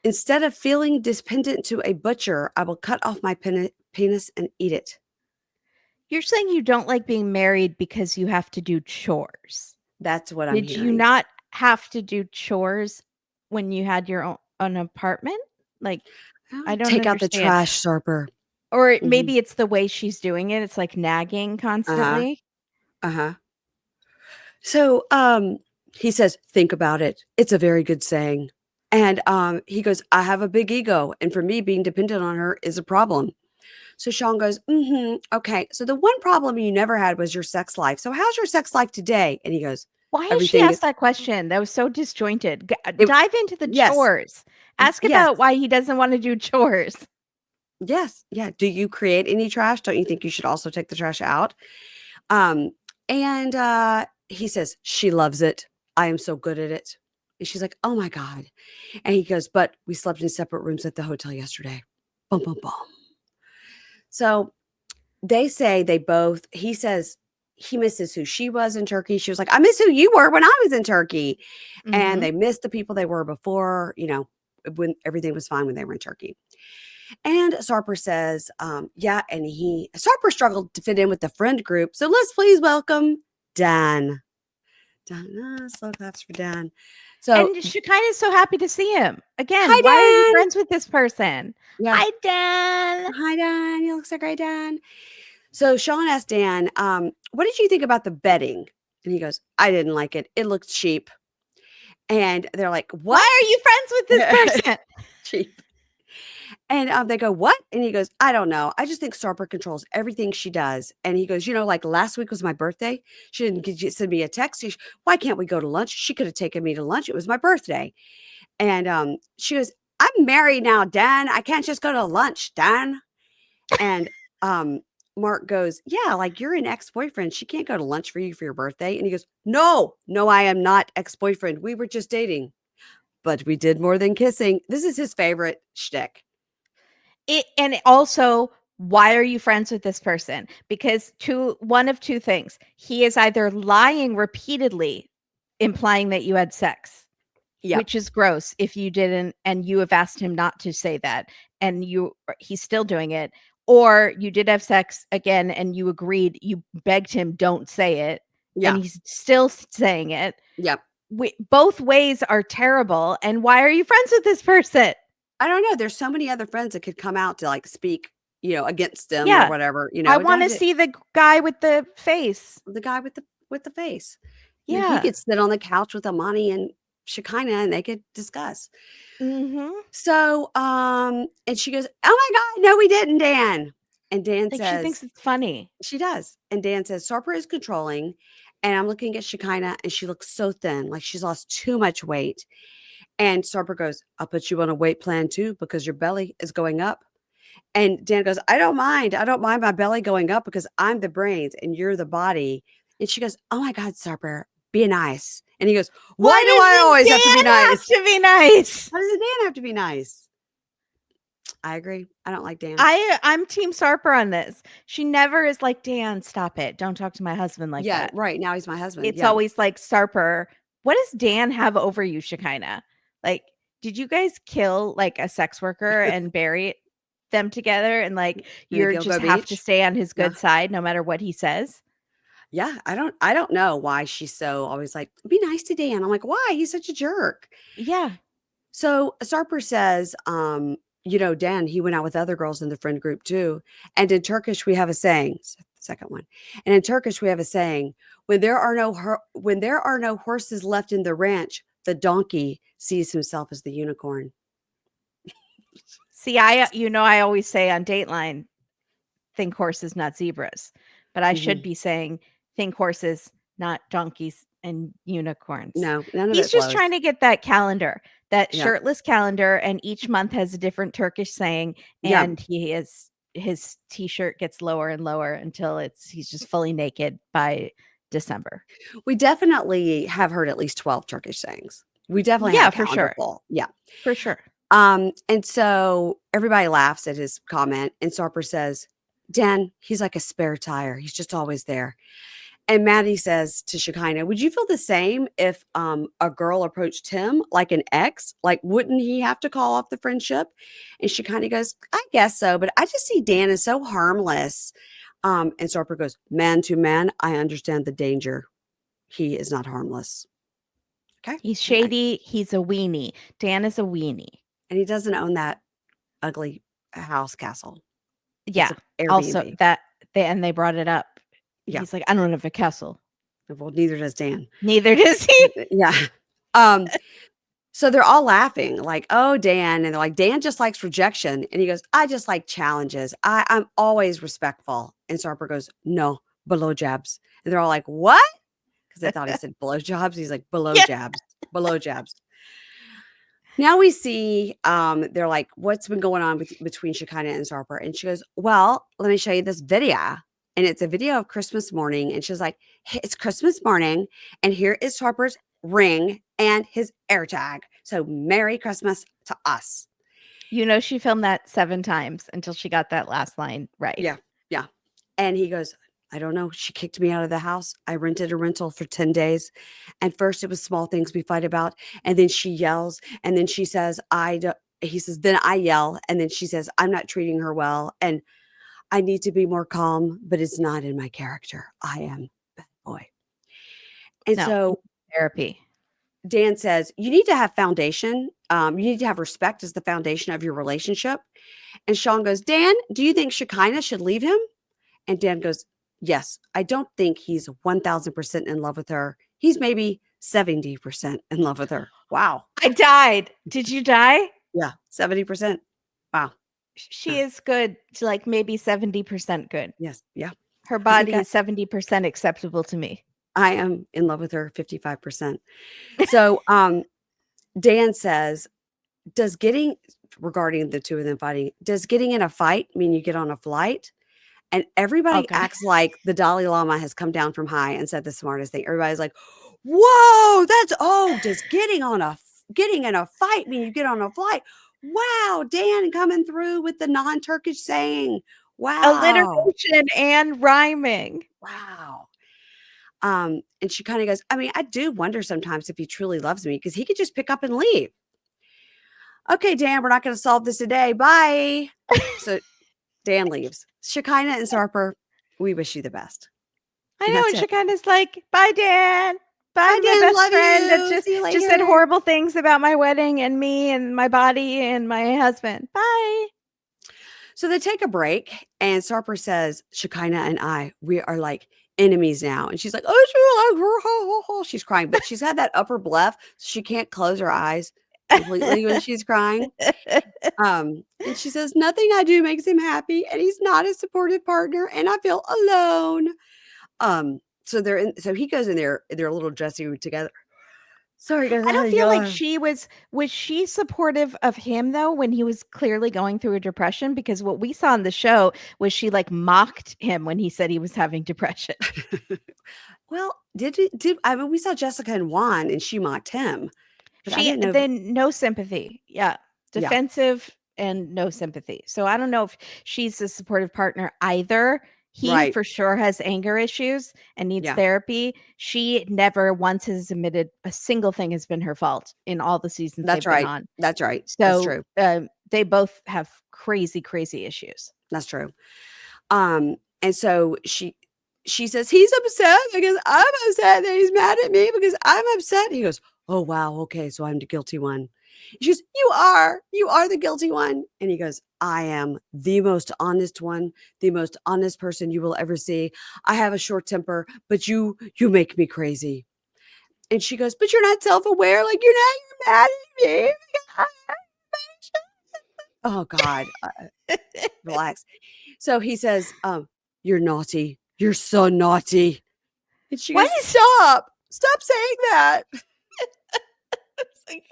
instead of feeling dependent to a butcher, I will cut off my penis and eat it. You're saying you don't like being married because you have to do chores. That's what I'm Did you hearing. not have to do chores when you had your own apartment? Like, I don't Take out the understand. trash, Sarper. Or Mhm. maybe it's the way she's doing it. It's like nagging Uh-huh. constantly. Uh-huh. So, he says, "Think about it. It's a very good saying." And, he goes, "I have a big ego, and for me, being dependent on her is a problem." So Sean goes, "Mhm, okay. So the one problem you never had was your sex life. So how's your sex life today?" And he goes, Why did she "Everything ask is that question? That was so disjointed. it." Dive into the Yes. chores. Ask Yes. about why he doesn't want to do chores. Yes. Yeah. Do you create any trash? Don't you think you should also take the trash out? Um, and he says, "She loves it. I am so good at it." And she's like, "Oh my God." And he goes, "But we slept in separate rooms at the hotel yesterday." Boom, boom, boom. So they say he says he misses who she was in Turkey. She was like, "I miss who you were when I was in Turkey." And Mhm. they miss the people they were before, when everything was fine when they were in Turkey. And Sarper says, yeah, and Sarper struggled to fit in with the friend group. So let's please welcome Dan. Dan, slow claps for Dan. So, And Shekinah's so happy to see him. hi, Again, why are you Dan. friends with this person? Yeah. Hi, Dan. Hi, Dan. You look so great, Dan. So Sean asked Dan, what did you think about the bedding? And he goes, I didn't like it. It looked cheap. And they're like, Why what? are you friends with this person? Cheap. And they go, what? And he goes, I don't know. I just think Sarper controls everything she does. And he goes, like last week was my birthday. She didn't send me a text. Why can't we go to lunch? She could have taken me to lunch. It was my birthday. And she goes, I'm married now, Dan. I can't just go to lunch, Dan. And Mark goes, yeah, like you're an ex-boyfriend. She can't go to lunch for you for your birthday. And he goes, no, I am not ex-boyfriend. We were just dating, but we did more than kissing. This is his favorite shtick. And also, why are you friends with this person? Because one of two things. He is either lying repeatedly, implying that you had sex, Yeah. which is gross if you didn't, and you have asked him not to say that, and he's still doing it, or you did have sex again and you agreed, you begged him, don't say it, and Yeah. he's still saying it. Yep. Both ways are terrible. And why are you friends with this person? I don't know. There's so many other friends that could come out to like speak, against them or Yeah. whatever. I It want to doesn't see the guy with the face. the guy with the face. And then he Yeah. could sit on the couch with Amani and Shekinah and they could discuss. Mhm. So and she goes, oh my God, no, we didn't, Dan. And Dan Like, she thinks says, it's funny. she does. And Dan says, Sarper is controlling. And I'm looking at Shekinah and she looks so thin, like she's lost too much weight. And Sarper goes, I'll put you on a weight plan too because your belly is going up. And Dan goes, I don't mind. I don't mind my belly going up because I'm the brains and you're the body. And she goes, oh my God, Sarper, be nice. And he goes, Why why do I doesn't always have to be Dan have nice? to be nice? Why does Dan have to be nice? I agree. I don't like Dan. I'm Team Sarper on this. She never is like, Dan, stop it. Don't talk to my husband like Yeah, that. right. Now he's my husband. It's Yeah. always like, Sarper, what does Dan have over you, Shekinah? Like, did you guys kill like a sex worker and bury them together and like In the you're Gilgo just have to Beach. stay on his Yeah. good side no matter what he says? Yeah. I don't know why she's so always like, be nice to Dan. I'm like, why? He's such a jerk. Yeah. So Sarper says, Dan, he went out with other girls in the friend group too. And in Turkish, we have a saying, second one. And in Turkish, we have a saying, when there are no horses left in the ranch, the donkey sees himself as the unicorn. See, I always say on Dateline, think horses, not zebras. But I should be saying think horses, not donkeys and unicorns. No, none of He's it just flows. trying to get that calendar, that Yeah. shirtless calendar, and each month has a different Turkish saying, Yeah. and his t-shirt gets lower and lower until he's just fully naked by December. We definitely have heard at least 12 Turkish sayings. We definitely Yeah, have a for calendar sure. full. Yeah. For sure. And so everybody laughs at his comment, and Sarper says, Dan, he's like a spare tire. He's just always there. And Maddie says to Shekinah, would you feel the same if a girl approached him like an ex? Like, wouldn't he have to call off the friendship? And Shekinah goes, I guess so, but I just see Dan as so harmless. And Sarper goes, man to man, I understand the danger. He is not harmless. Okay. He's shady. He's a weenie. Dan is a weenie. And he doesn't own that ugly house castle. Yeah. It's Also, Airbnb. they brought it up. Yeah. He's like, I don't have a castle. Well, neither does Dan. Neither does he. Yeah. So they're all laughing, like, oh, Dan. And they're like, Dan just likes rejection. And he goes, I just like challenges. I'm always respectful. And Sarper goes, no, below jabs. And they're all like, what? Because they thought he said below jobs. He's like, below jabs, below jabs. Now we see, they're like, what's been going on between Shekinah and Sarper? And she goes, well, let me show you this video. And it's a video of Christmas morning. And she's like, hey, it's Christmas morning. And here is Sarper's ring and his AirTag. So Merry Christmas to us. She filmed that 7 times until she got that last line right. Yeah. Yeah. And he goes, I don't know. She kicked me out of the house. I rented a rental for 10 days. And first it was small things we fight about. And then she yells. And then she says, he says, then I yell. And then she says, I'm not treating her well. And I need to be more calm, but it's not in my character. I am a bad boy. And so therapy. Dan says, you need to have foundation. You need to have respect as the foundation of your relationship. And Sean goes, Dan, do you think Shekinah should leave him? And Dan goes, yes, I don't think he's 1000% in love with her. He's maybe 70% in love with her. Wow. I died. Did you die? Yeah. 70%. Wow. She is good to like maybe 70% good. Yes. Yeah. Her body is 70% acceptable to me. I am in love with her 55%. So Dan says, regarding the two of them fighting, does getting in a fight mean you get on a flight? And everybody acts like the Dalai Lama has come down from high and said the smartest thing. Everybody's like, whoa, does getting in a fight mean you get on a flight? Wow, Dan coming through with the non-Turkish saying. Wow. Alliteration and rhyming. Wow. And she kind of goes, I mean, I do wonder sometimes if he truly loves me because he could just pick up and leave. Okay, Dan, we're not going to solve this today. Bye. So Dan leaves. Shekinah and Sarper, we wish you the best. I know. And Shekinah's like, bye, Dan. Bye, my Dan, best friend that just said horrible things about my wedding and me and my body and my husband. Bye. So they take a break and Sarper says, Shekinah and we are like enemies now. And she's like, oh, she's crying, but she's had that upper bluff. So she can't close her eyes completely when she's crying. And she says, nothing I do makes him happy. And he's not a supportive partner. And I feel alone. So he goes in their little dressing room together. Sorry, guys. I don't feel like she was she supportive of him though when he was clearly going through a depression? Because what we saw in the show was she like mocked him when he said he was having depression. Well, I mean, we saw Jessica and Juan, and she mocked him, but I She didn't know if then no sympathy. Yeah. yeah, Defensive and no sympathy. So I don't know if she's a supportive partner either. He right. for sure has anger issues and needs Yeah, therapy. She never once has admitted a single thing has been her fault in all the seasons that's they've been right. on. That's right. That's So, true. they both have crazy, crazy issues. That's true. And so she says, "He's upset because I'm upset that he's mad at me because I'm upset." He goes, "Oh, wow. Okay. So I'm the guilty one." She goes, you are the guilty one." And he goes, "I am the most honest one, the most honest person you will ever see. I have a short temper, but you make me crazy." And she goes, "But you're not self-aware. Like you're mad at me." Oh God, relax. So he says, "You're naughty. You're so naughty." And she goes, What? "Stop. Stop saying that." Like,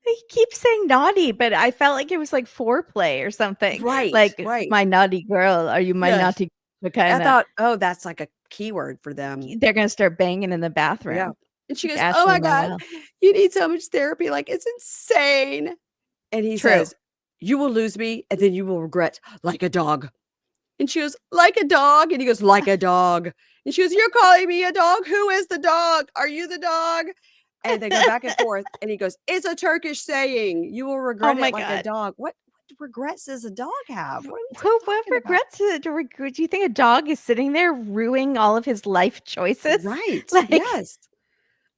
he keeps saying naughty, but I felt like it was like foreplay or something. Right, Like, right. "My naughty girl, are you my Yes. naughty?" I Kinda. thought, "Oh, that's like a keyword for them." They're gonna start banging in the Yeah. bathroom, And she like goes, "Oh Ashley my God, Morel. you need so much therapy. Like, it's insane." And he True. says, "You will lose me, and then you will regret like a dog." And she goes, "Like a dog?" And he goes, "Like a dog." And she goes, "You're calling me a dog? Who is the dog? Are you the dog?" And they go back and forth, and he goes, "It's a Turkish saying. You will Oh regret it my like a god. dog." What regrets does a dog have? What are we What talking about? regrets it do you think a dog is sitting there ruining all of his life choices? Right. Like, Yes.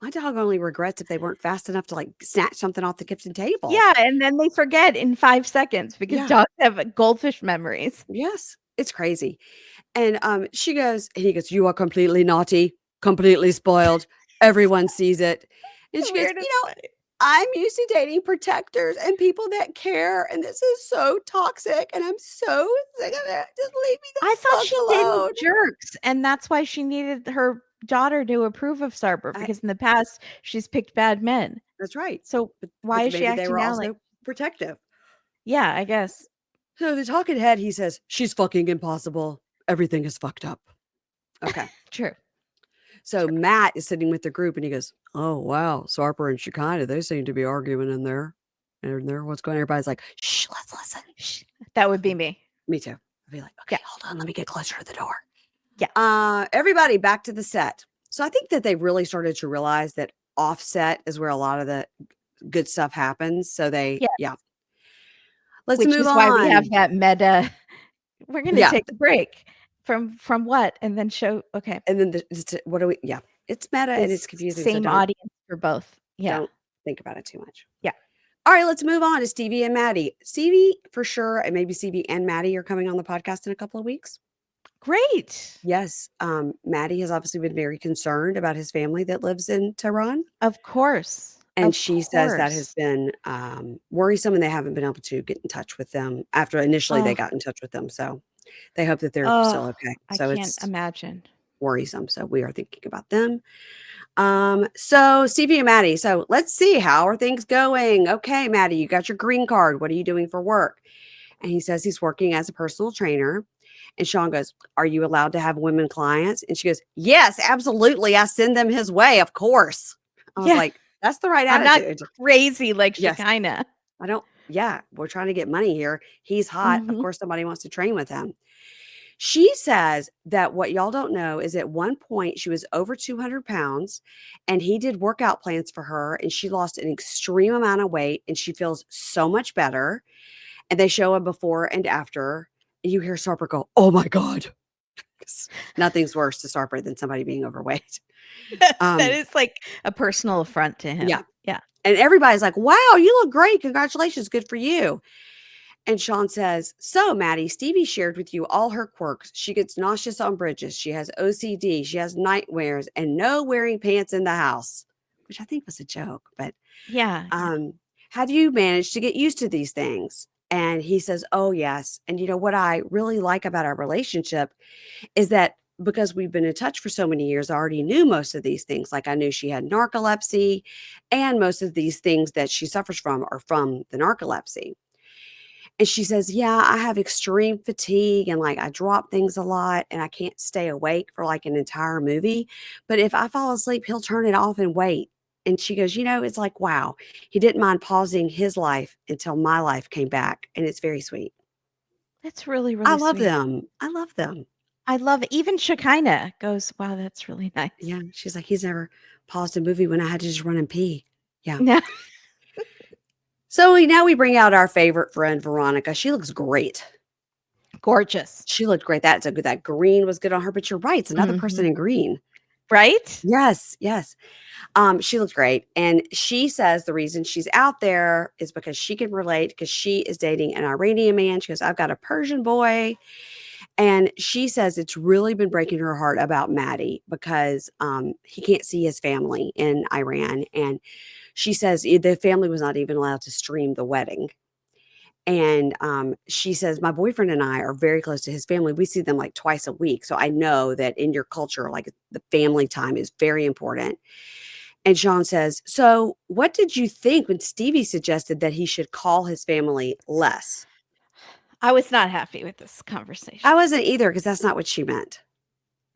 My dog only regrets if they weren't fast enough to, like, snatch something off the kitchen table. yeah, and then they forget in 5 seconds because Yeah. dogs have, goldfish memories. Yes. It's crazy. And, she goes and he goes, "You are completely naughty, completely spoiled. Everyone sees it." And The she goes, weirdest way. "I'm used to dating protectors and people that care, and this is so toxic, and I'm so sick of it. Just leave me the I thought fuck she dated alone." jerks, and that's why she needed her daughter to approve of Sarper, I because in the past, she's picked bad men. That's right. So, why But is she maybe they acting were now like also protective. yeah, I guess. So the talking head, he says, "She's fucking impossible. Everything is fucked up." Okay. True, So true. Matt is sitting with the group and he goes, "Oh, wow. Sarper and Shekinah, they seem to be arguing in there. And there, what's going on?" Everybody's like, "Shh, let's listen." Sh That would be me. Me too. I'd be like, Yeah, "Okay, hold on. Let me get closer to the door." yeah, Everybody back to the set. So I think that they really started to realize that offset is where a lot of the good stuff happens. So yeah, yeah. Let's which move is why we have on. that meta, "We're gonna Yeah. take a break." From what? And then show okay, And then what do we, yeah, it's meta and it's it's confusing. So same audience for both. Yeah, don't think about it too much. yeah. All right, let's move on to Stevie and Maddie. Stevie for sure, and maybe Stevie and Maddie are coming on the podcast in a couple of weeks. Great. Yes. Maddie has obviously been very concerned about his family that lives in Tehran. And Of she says that has course. been worrisome and they haven't been able to get in touch with them after initially they Oh, got in touch with them. So they hope that they're still oh, okay. I So can't it's imagine. worrisome. So we are thinking about them. So Stevie and Maddie. So let's see, how are things going? Okay, Maddie, you got your green card. What are you doing for work? And he says he's working as a personal trainer. And Sean goes, "Are you allowed to have women clients?" And she goes, "Yes, absolutely. I send them his way, of course." I was Yeah, like, that's the right I'm not attitude. crazy like Yes. Shekinah. I don't, yeah, we're trying to get money here. He's hot. Of Mhm. course, somebody wants to train with him. She says that what y'all don't know is at one point she was over 200 pounds and he did workout plans for her and she lost an extreme amount of weight and she feels so much better. And they show a before and after. And you hear Sarper go, "Oh my God." 'Cause nothing's worse to Sarper than somebody being overweight. That Um, is like a personal affront to yeah. him. Yeah. And everybody's like, "Wow, you look great. Congratulations. Good for you." And Sean says, "So, Maddie, Stevie shared with you all her quirks. She gets nauseous on bridges. She has OCD. She has nightmares and no wearing pants in the house," which I think was a joke. But Yeah, yeah. um, have you managed to get used to these things? And he says, "Oh, yes." And you know what I really like about our relationship is that because we've been in touch for so many years, I already knew most of these things. Like I knew she had narcolepsy, and most of these things that she suffers from are from the narcolepsy. And she says, "Yeah, I have extreme fatigue and like I drop things a lot and I can't stay awake for like an entire movie. But if I fall asleep, he'll turn it off and wait." And she goes, it's like, wow, he didn't mind pausing his life until my life came back. And it's very sweet. That's really, I really love sweet. them. I love them. I love it. Even Shekinah goes, "Wow, that's really nice." Yeah. She's like, he's never paused a movie when I had to just run and pee. Yeah. Yeah. So now we bring out our favorite friend, Veronica. She looks great. Gorgeous. She looked great. That's a good. That green was good on her, but you're right. It's another person Mhm. in green. Right? Yes, yes. She looked great, and she says the reason she's out there is because she can relate because she is dating an Iranian man. She goes, "I've got a Persian boy," and she says it's really been breaking her heart about Maddie because he can't see his family in Iran, and she says the family was not even allowed to stream the wedding. And, she says, "My boyfriend and I are very close to his family. We see them, like, twice a week, so I know that in your culture, like, the family time is very important." And Sean says, "So, what did you think when Stevie suggested that he should call his family less?" I was not happy with this I conversation. wasn't either because that's not what she meant.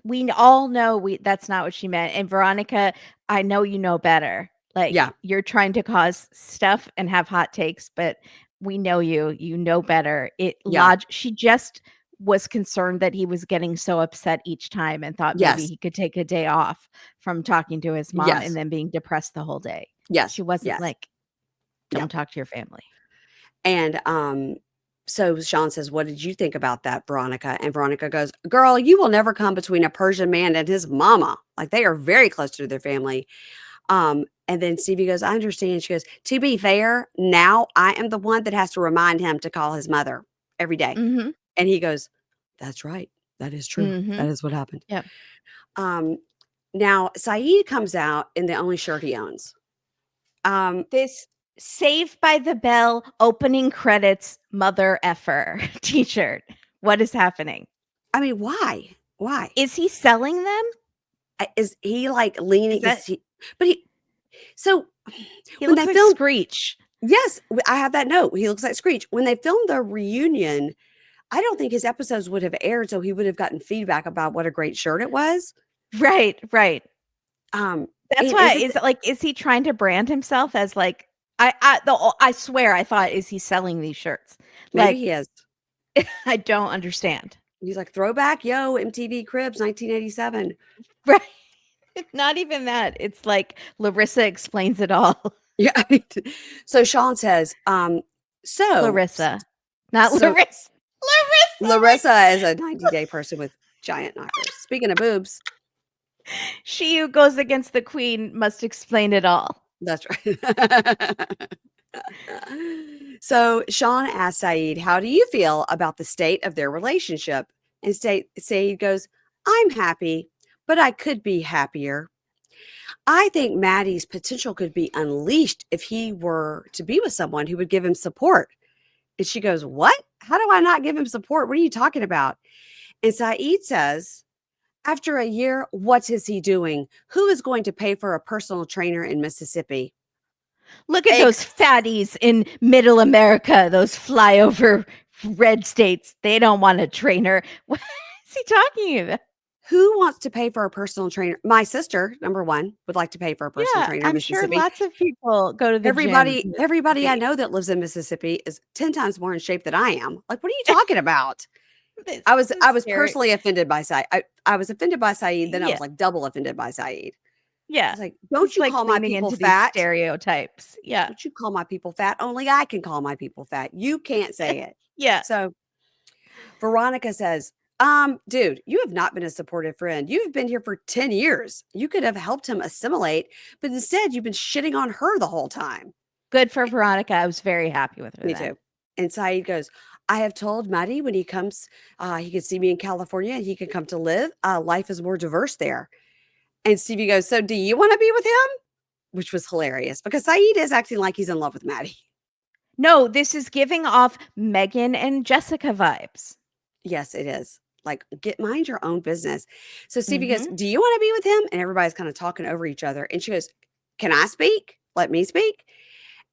We all know that's not what she meant, and Veronica, I know you know better. Like, Yeah. you're trying to cause stuff and have hot takes, but we know you know better. Yeah. She just was concerned that he was getting so upset each time and thought maybe Yes. he could take a day off from talking to his mom and Yes. then being depressed the whole day. She Yes. wasn't Yes. like, Yeah. "Don't talk to your family." And, so Sean says, "What did you think about that, Veronica?" And Veronica goes, "Girl, you will never come between a Persian man and his mama. Like, they are very close to their family." And then Stevie goes, "I understand." She goes, "To be fair, now I am the one that has to remind him to call his mother every day." Mhm. And he goes, "That's right. That is true. That Mhm. is what happened." Yep. Um, Now Saeed comes out in the only shirt he owns. Um, This Saved by the Bell opening credits mother effer t-shirt. What is happening? I mean, why? Why? Is he selling them? Is he like Is leaning? that But he, so he when looks they like filmed, Screech. yes, I have that note. He looks like Screech. When they filmed the reunion, I don't think his episodes would have aired, so he would have gotten feedback about what a great shirt it was. Right, right. Um, That's and why isn't it, is he trying to brand himself as like I swear I thought, is he selling these shirts? maybe Like, he is. I don't understand. He's like, "Throwback, yo, MTV Cribs, 1987." Right. Not even that. It's like Larissa explains it all. Yeah. So Sean says, so Clarissa. Not so Larissa. Larissa, my Larissa is a 90-day person with giant knockers. Speaking of boobs, She who goes against the queen must explain it all. that's right. So Sean asks Saeed, "How do you feel about the state of their relationship?" And Saeed goes, "I'm happy, but I could be happier. I think Maddie's potential could be unleashed if he were to be with someone who would give him support." And she goes, "What? How do I not give him support? What are you talking about?" And Saeed says, "After a year, what is he doing? Who is going to pay for a personal trainer in Mississippi?" Look at those Ex- fatties in middle America, those flyover red states. They don't want a trainer. What is he talking about? Who wants to pay for a personal trainer? My sister, number one, would like to pay for a personal Yeah, trainer in I'm sure Mississippi. lots of people go to the gym Everybody, in everybody I Mississippi. know that lives in Mississippi is 10 times more in shape than I am. Like, what are you talking about? This I was is scary. personally offended by Saeed. I was offended by Saeed, then I was Yeah, like double offended by Saeed. I yeah. was like, "Don't He's you like call my leaning people into these fat? stereotypes. Yeah, Don't you call my people fat? Only I can call my people fat. You can't say it." yeah. So Veronica says, Dude, you have not been a supportive friend. You've been here for 10 years. You could have helped him assimilate, but instead you've been shitting on her the whole time." Good for Veronica. I was very happy with her Me then. too. And Saeed goes, "I have told Maddie when he comes, he can see me in California and he can come to live. Life is more diverse there." And Stevie goes, "So do you want to be with him?" Which was hilarious because Saeed is acting like he's in love with Maddie. No, this is giving off Megan and Jessica vibes. Yes, it is. Like, get mind your own business. So Stevie goes, Mhm. "Do you want to be with him?" And everybody's kind of talking over each other. And she goes, "Can I speak? Let me speak."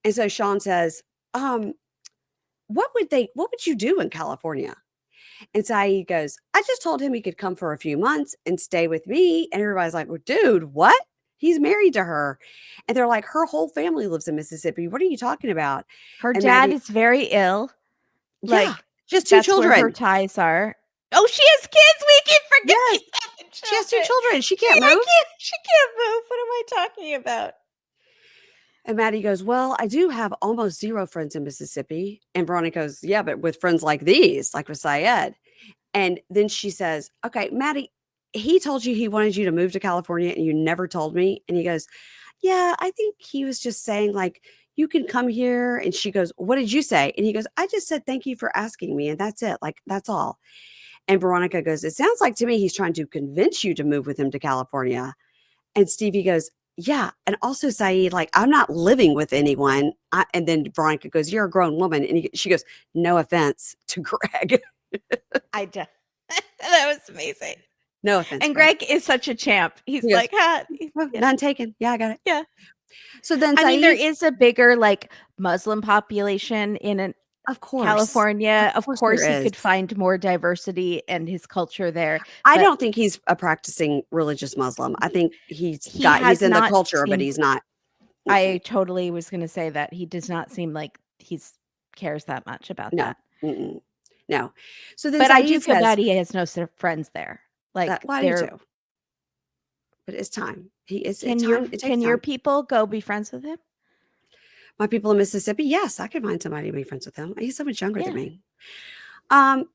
And so Sean says, um, what would you do in California? And Saeed goes, I just told him he could come for a few months and stay with me. And everybody's like, well, dude, what? He's married to her. And they're like, her whole family lives in Mississippi. What are you talking about? Her And dad Maddie, is very ill. yeah, Like, she has two that's where her children. ties are. Oh, she has kids. We keep Yes, forgetting about the she has two children. children. She She, can't I move. can't, she can't move. What am I talking about? And Maddie goes, well, I do have almost zero friends in Mississippi. And Veronica goes, yeah, but with friends like these, like with Syed. And then she says, okay, Maddie, he told you he wanted you to move to California and you never told me. And he goes, yeah, I think he was just saying, like, you can come here. And she goes, what did you say? And he goes, I just said, thank you for asking me. And that's it. Like, that's all. And Veronica goes, it sounds like to me he's trying to convince you to move with him to California. And Stevie goes, yeah. And also, Saeed, like, I'm not living with anyone. And then Veronica goes, you're a grown woman. And she goes, no offense to Greg. I just, that was amazing. No offense, And Greg. Greg is such a champ. He's He goes, like, huh? oh, Yeah. none taken. Yeah, I got it. Yeah. So then I mean, there Saeed, is a bigger like Muslim population in of course. California. Of There course, he is. could find more diversity and his culture there, I but don't think he's a practicing religious Muslim. I think he's he he's has in the not culture, but seemed. he's not. Mm-mm, I totally was going to say that he does not seem like he's cares that much about no. that. Mm-mm, no. So then But I do Saeed feel says bad he has no friends there. that, Like well, I do they're too. But it's time. It's time. It takes can your time. people go be friends with him? My people in Mississippi, yes, I could find somebody to be friends with him. He's so much younger than Yeah. me.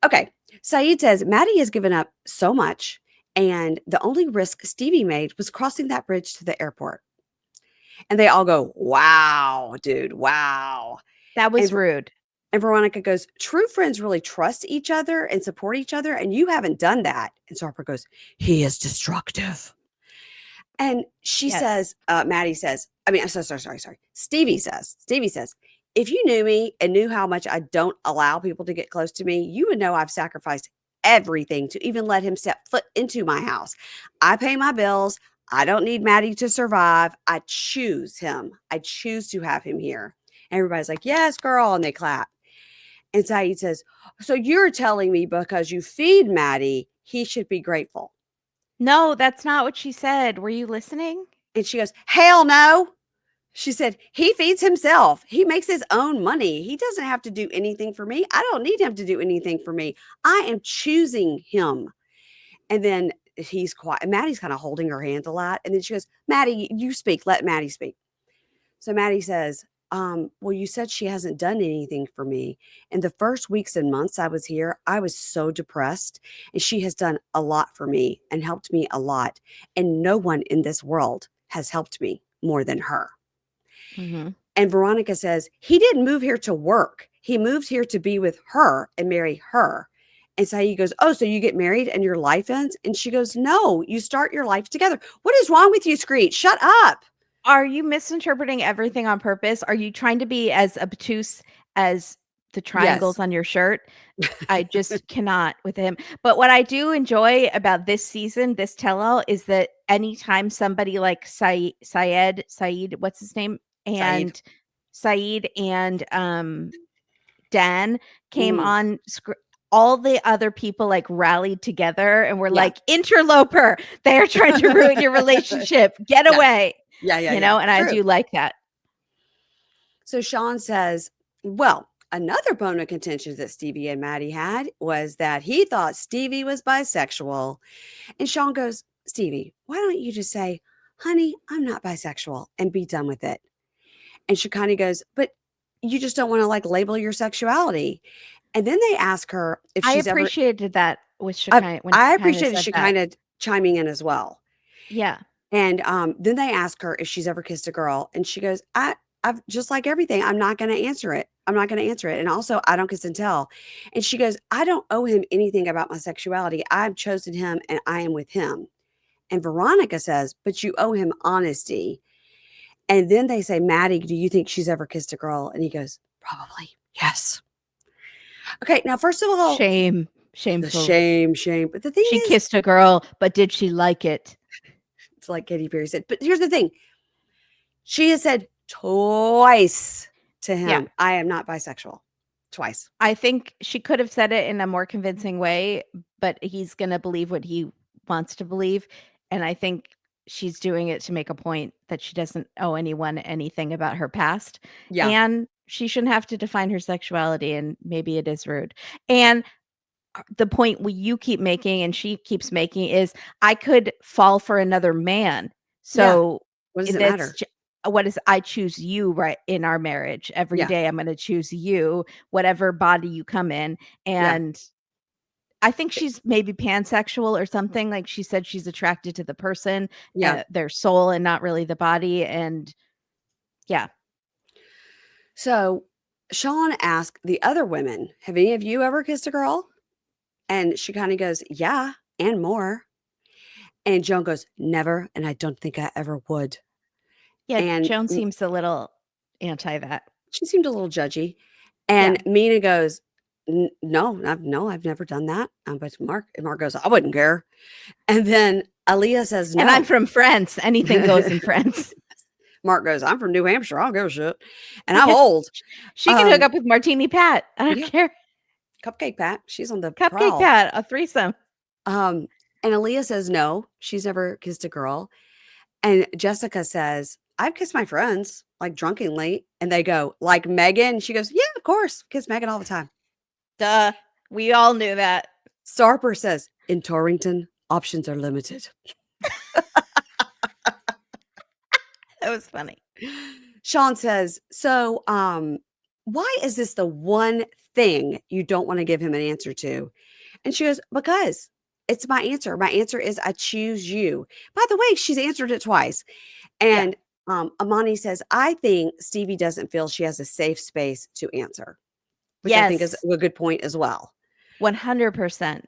Okay. Saeed says Maddie has given up so much, and the only risk Stevie made was crossing that bridge to the airport. And they all go, wow, dude, wow. That was And rude. and Veronica goes, true friends really trust each other and support each other, and you haven't done that. And so Harper goes, he is destructive. And she Yes. says, Maddie says, I mean, I'm so sorry. Stevie says, if you knew me and knew how much I don't allow people to get close to me, you would know I've sacrificed everything to even let him step foot into my house. I pay my bills. I don't need Maddie to survive. I choose him. I choose to have him here. And everybody's like, yes, girl. And they clap. And Saeed says, so you're telling me because you feed Maddie, he should be grateful. No, that's not what she said. Were you listening? And she goes, hell no. She said, he feeds himself. He makes his own money. He doesn't have to do anything for me. I don't need him to do anything for me. I am choosing him. And then he's quiet. Maddie's kind of holding her hand a lot. And then she goes, Maddie, you speak. Let Maddie speak. So Maddie says, well, you said she hasn't done anything for me. In the first weeks and months I was here, I was so depressed. And she has done a lot for me and helped me a lot. And no one in this world has helped me more than her. Mm-hmm. And Veronica says, he didn't move here to work. He moved here to be with her and marry her. And Saeed goes, oh, so you get married and your life ends? And she goes, no, you start your life together. What is wrong with you, Screech? Shut up. Are you misinterpreting everything on purpose? Are you trying to be as obtuse as the Yes. triangles on your shirt? I just cannot with him. But what I do enjoy about this season, this tell-all, is that anytime somebody like Saeed, what's his name? Saeed. And Saeed and Dan came Mhm. on all the other people like rallied together and were Yeah. like, interloper, they're trying to ruin your relationship. Get Yeah. away. Yeah. And I True. do like that. So Sean says, well, another bone of contention that Stevie and Maddie had was that he thought Stevie was bisexual. And Sean goes, Stevie, why don't you just say, honey, I'm not bisexual and be done with it? And she kind of goes, but you just don't want to like label your sexuality. And then they ask her if I she's ever, appreciated that with Shekinah when I Shekinah appreciated said she that. kind of chiming in as well. Yeah. And then they ask her if she's ever kissed a girl. And she goes, I've just like everything, I'm not going to answer it. I'm not going to answer it. And also, I don't kiss and tell. And she goes, I don't owe him anything about my sexuality. I've chosen him and I am with him. And Veronica says, but you owe him honesty. And then they say, Maddie, do you think she's ever kissed a girl? And he goes, probably. Yes. Okay. Now, first of all, the Shameful. shame. But the thing She is, kissed a girl, but did she like it? it's like Katy Perry said. But here's the thing. She has said twice to Yeah. him, I am not bisexual. twice. I think she could have said it in a more convincing way, but he's gonna believe what he wants to believe, and I think she's doing it to make a point that she doesn't owe anyone anything about her past, Yeah. and she shouldn't have to define her sexuality, and maybe it is rude. And the point you keep making and she keeps making is, I could fall for another man. Yeah. So What does it that's matter? what is I choose you right in our marriage. Every Yeah. day I'm going to choose you, whatever body you come in. Yeah. And I think she's maybe pansexual or something. Like she said, she's attracted to the person, Yeah. their soul, and not really the body. And yeah, So Sean asked the other women, have any of you ever kissed a girl? And she kind of goes, yeah, and more. And Joan goes, never. And I don't think I ever would. yeah. And Joan seems a little anti that. she seemed a little judgy. Yeah. And Mina goes, no, I've never done that. But Mark goes, I wouldn't care. And then Aaliyah says, And I'm no. from France. Anything goes in France. Mark goes, I'm from New Hampshire. I don't give a shit. And I'm old. She can hook up with Martini Pat. I don't Yeah. care. Cupcake Pat. She's on the Cupcake prowl. Pat, a threesome. And Aaliyah says, no, she's never kissed a girl. And Jessica says, I've kissed my friends, like drunkenly. And they go, like Megan? She goes, yeah, of course. Kiss Megan all the time. Duh. We all knew that. Sarper says, in Torrington, options are limited. That was funny. Sean says, so why is this the one thing you don't want to give him an answer to? And she goes, because it's my answer. My answer is I choose you. By the way, she's answered it twice. And Amani says, I think Stevie doesn't feel she has a safe space to answer, which I think is Yes. a good point as well. 100%.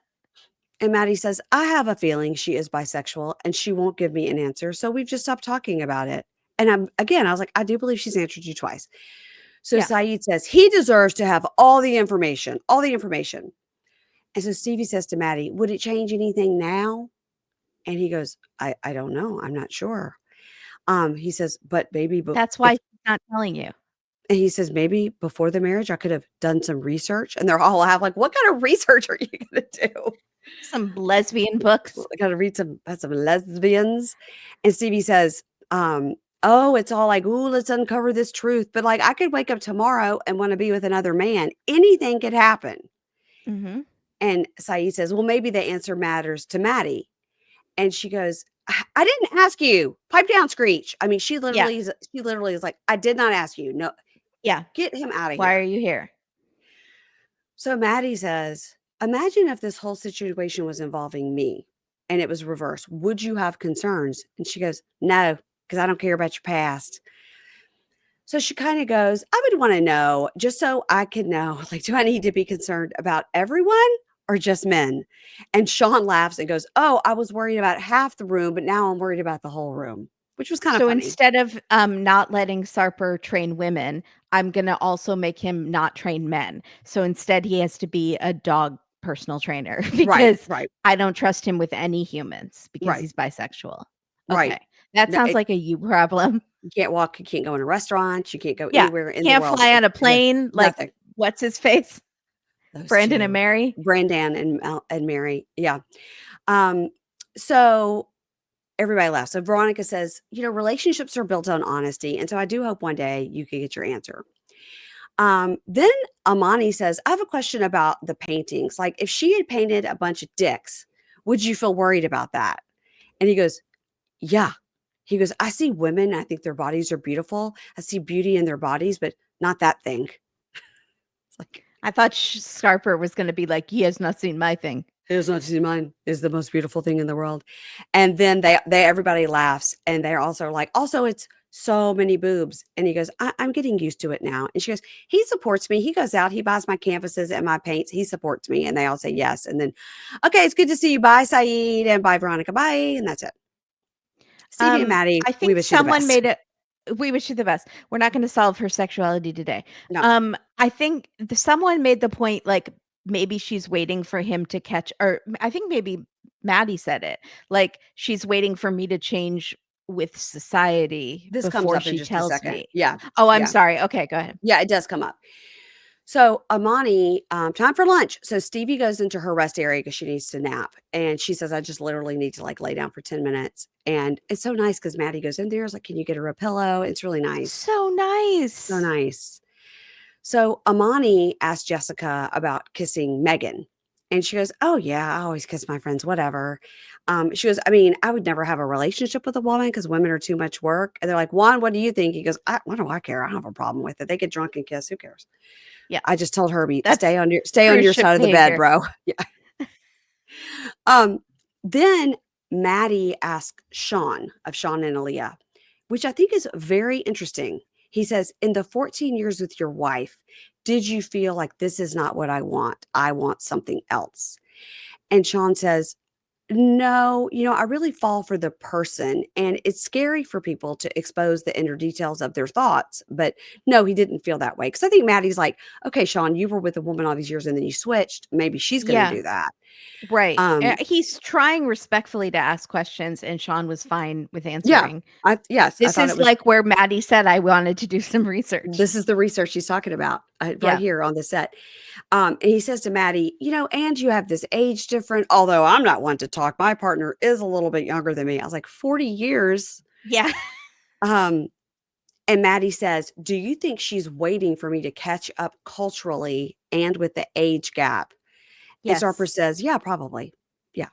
And Maddie says, I have a feeling she is bisexual and she won't give me an answer. So we've just stopped talking about it. And I was like, I do believe she's answered you twice. So Yeah. Saeed says he deserves to have all the information. And so Stevie says to Maddie, would it change anything now? And he goes, I don't know. I'm not sure. He says, but baby, That's why she's not telling you. and he says, maybe before the marriage, I could have done some research. And they're all have like, what kind of research are you going to do? Some lesbian books. I got to read some lesbians. And Stevie says, oh, it's all like, ooh, let's uncover this truth. But like, I could wake up tomorrow and want to be with another man. Anything could happen. Mm-hmm. And Saeed says, well, maybe the answer matters to Maddie. And she goes, I didn't ask you. Pipe down, Screech. I mean, she literally is like, I did not ask you. No. Yeah. Get him out of here. Why are you here? So Maddie says, imagine if this whole situation was involving me and it was reversed. Would you have concerns? And she goes, no, because I don't care about your past. So she kind of goes, I would want to know just so I could know, like, do I need to be concerned about everyone or just men? And Sean laughs and goes, oh, I was worried about half the room, but now I'm worried about the whole room, which was kind of So funny. instead of not letting Sarper train women, I'm going to also make him not train men. So instead, he has to be a dog personal trainer because Right. I don't trust him with any humans because Right. he's bisexual. Right. Okay. That No, sounds like a you problem. You can't walk, you can't go in a restaurant, you can't go Yeah. anywhere in the Can't world. fly on a plane. Like, Nothing. what's his face? Those Brandon two. and Mary. Brandon and Mary. Yeah. So everybody laughs. So Veronica says, relationships are built on honesty. And so I do hope one day you can get your answer. Then Amani says, I have a question about the paintings. Like if she had painted a bunch of dicks, would you feel worried about that? And he goes, yeah. He goes, I see women. I think their bodies are beautiful. I see beauty in their bodies, but not that thing. It's like, I thought Sarper was going to be like, he has not seen my thing. He has not seen mine. Is the most beautiful thing in the world. And then everybody laughs. And they're also like, also it's so many boobs. And he goes, I'm getting used to it now. And she goes, he supports me. He goes out, he buys my canvases and my paints. He supports me. And they all say yes. And then, okay, it's good to see you. Bye, Saeed. And bye, Veronica. Bye. And that's it. Stevie and Maddie, I we think wish you the someone best. made it. We wish you the best. We're not going to solve her sexuality today. No. I think someone made the point, like maybe she's waiting for him to catch, or I think maybe Maddie said it, like she's waiting for me to change with society This comes before up in she just a tells second. me. Yeah. Oh, I'm Yeah. sorry. Okay, go ahead. Yeah, it does come up. So Amani, time for lunch. So Stevie goes into her rest area because she needs to nap, and she says, "I just literally need to like lay down for 10 minutes." And it's so nice because Maddie goes in there, is like, "Can you get her a pillow?" It's really nice, So so nice. nice. So Amani asked Jessica about kissing Megan, and she goes, "Oh yeah, I always kiss my friends, whatever." She goes, "I mean, I would never have a relationship with a woman because women are too much work." And they're like, "Juan, what do you think?" He goes, "What do I care? I don't have a problem with it. They get drunk and kiss. Who cares?" Yeah, I just told Herbie, that's stay on cruise your ship side of the bed, behavior. bro." Yeah. Um, then Maddie asked Sean of Sean and Aaliyah, which I think is very interesting. He says, "In the 14 years with your wife, did you feel like this is not what I want? I want something else." And Sean says, "No, I really fall for the person, and it's scary for people to expose the inner details of their thoughts." But no, he didn't feel that way. Because I think Maddie's like, "Okay, Sean, you were with a woman all these years and then you switched. Maybe she's going to Yeah, do that." right. Um, He's trying respectfully to ask questions, and Sean was fine with yeah, answering. yes, I This thought it is was. like where Maddie said, "I wanted to do some research." This is the research she's talking about right Yeah, here on the set. And he says to Maddie, "And you have this age difference. Although I'm not one to talk, my partner is a little bit younger than me." I was like, 40 years. yeah, Um, and Maddie says, "Do you think she's waiting for me to catch up culturally and with the age gap?" And Sarper yes. says, "Yeah, probably. Yeah."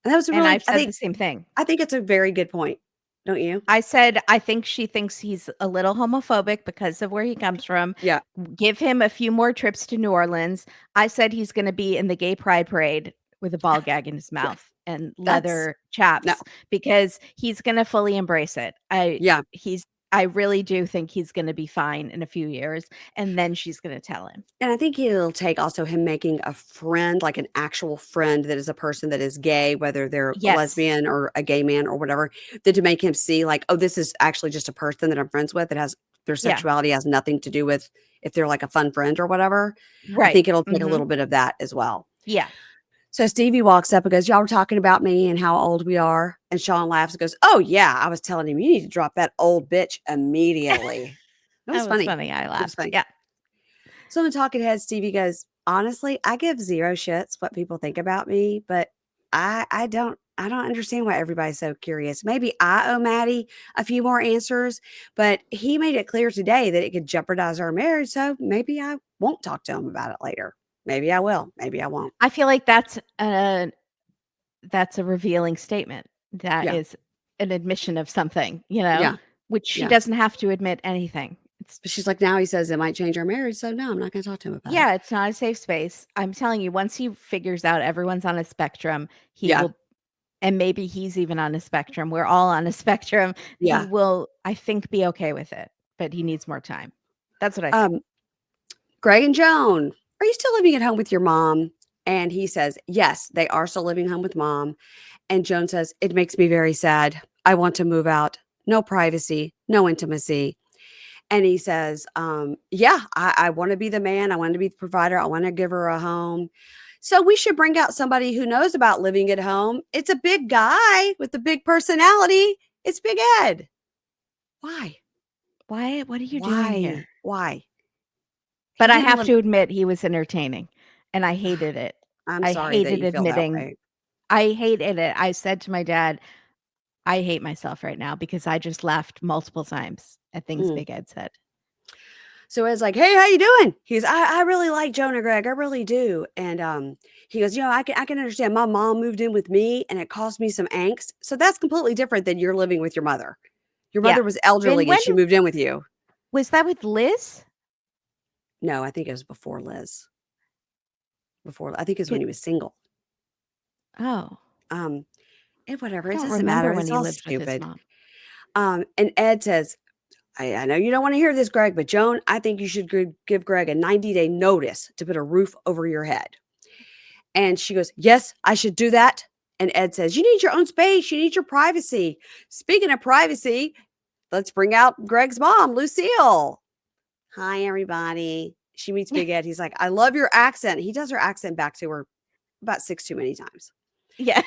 And that was a And really, I've said the same thing. I think it's a very good point. Don't you? I said, "I think she thinks he's a little homophobic because of where he comes from. Yeah. Give him a few more trips to New Orleans." I said he's gonna be in the gay pride parade with a ball gag in his Yeah. mouth and That's leather no. chaps because he's gonna fully embrace it. Yeah. I really do think he's gonna be fine in a few years, and then she's gonna tell him. And I think it'll take also him making a friend, like an actual friend that is a person that is gay, whether they're a Yes. lesbian or a gay man or whatever, that to make him see like, "Oh, this is actually just a person that I'm friends with that has their Yeah. sexuality has nothing to do with if they're like a fun friend or whatever." I Right. think it'll take a Mhm. little bit of that as well. Yeah. So Stevie walks up and goes, "Y'all were talking about me and how old we are." And Sean laughs and goes, "Oh, yeah. I was telling him you need to drop that old bitch immediately." It was That was funny. funny, I It was laughed. funny. Yeah. So in the talking head, Stevie goes, "Honestly, I give zero shits what people think about me, but I don't understand why everybody's so curious. Maybe I owe Maddie a few more answers, but he made it clear today that it could jeopardize our marriage. So maybe I won't talk to him about it later. Maybe I will. Maybe I won't." I feel like that's a revealing statement. That Yeah. is an admission of something, Yeah. which she Yeah. doesn't have to admit anything. It's But she's like, now he says it might change our marriage. So no, I'm not going to talk to him about it. Yeah, it's not a safe space. I'm telling you, once he figures out everyone's on a spectrum, he Yeah. will and maybe he's even on a spectrum. We're all on a spectrum. He Yeah. will, I think, be okay with it, but he needs more time. That's what I think. Um, Greg and Joan, are you still living at home with your mom? And he says, yes, they are still living home with mom. And Joan says, "It makes me very sad. I want to move out. No privacy, no intimacy." And he says, "Yeah, I want to be the man. I want to be the provider. I want to give her a home. So we should bring out somebody who knows about living at home. It's a big guy with a big personality. It's Big Ed." Why? Why? What are you doing Why? here? Why? He But I didn't have live. to admit he was entertaining, and I hated it. I'm I sorry that hated you feel that admitting way. I hated it. I said to my dad, "I hate myself right now because I just laughed multiple times at things Mm. Big Ed said." So Ed's like, "Hey, how you doing?" He goes, I really like Jonah Greg. I really do." And he goes, I can understand. My mom moved in with me and it caused me some angst. So that's completely different than you're living with your mother. Your Yeah. mother was And elderly and when she moved in with you. was that with Liz? No, I think it was before Liz. I think it was when Did he was single. Oh, Um, and I whatever, it don't doesn't matter. remember when It's he all lived with his stupid. mom. And Ed says, I know you don't want to hear this, Greg, but Joan, I think you should give Greg a 90-day notice to put a roof over your head. And she goes, "Yes, I should do that." And Ed says, "You need your own space. You need your privacy." Speaking of privacy, let's bring out Greg's mom, Lucille. "Hi, everybody." She meets Big Ed. He's like, "I love your accent." He does her accent back to her about six too many times. Yeah,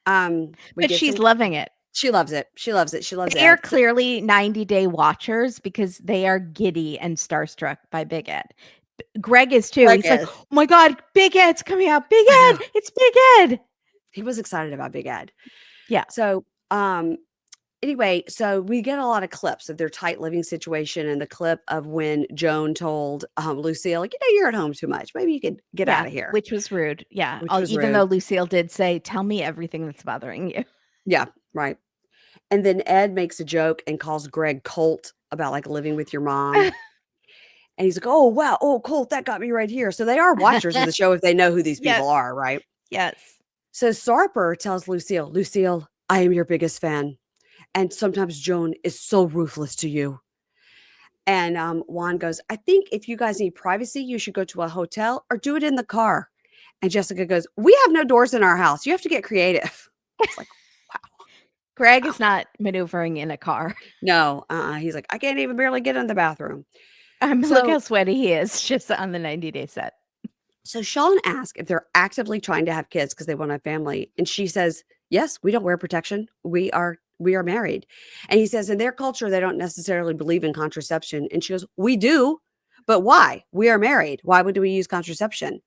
We but get she's some. loving it. She loves it. She loves it. She loves They are Ed. clearly 90-day watchers because they are giddy and starstruck by Big Ed. Greg is too. Greg He's like, is. "Oh my God, Big Ed's coming out. Big I Ed, know. it's Big Ed." He was excited about Big Ed. Yeah. So, anyway, so we get a lot of clips of their tight living situation and the clip of when Joan told, Lucille, like, "You're at home too much. Maybe you could get out Yeah, of here," which was rude. Yeah, which was even though rude. Lucille did say, "Tell me everything that's bothering you." Yeah, right. And then Ed makes a joke and calls Greg Colt about, like, living with your mom. And he's like, "Oh, wow. Oh, Colt, that got me right here." So they are watchers of the show if they know who these people Yes, are, right? yes. So Sarper tells Lucille, "Lucille, I am your biggest fan. And sometimes Joan is so ruthless to you." And Juan goes, "I think if you guys need privacy, you should go to a hotel or do it in the car." And Jessica goes, "We have no doors in our house. You have to get creative." It's like, wow, Greg wow. is not maneuvering in a car. No, he's like, "I can't even barely get in the bathroom." Look So how sweaty he is just on the 90-day set. So Sean asks if they're actively trying to have kids because they want a family, and she says, "Yes, we don't wear protection. We are married." And he says, "In their culture, they don't necessarily believe in contraception." And she goes, "We do, but why? We are married. Why would we use contraception?"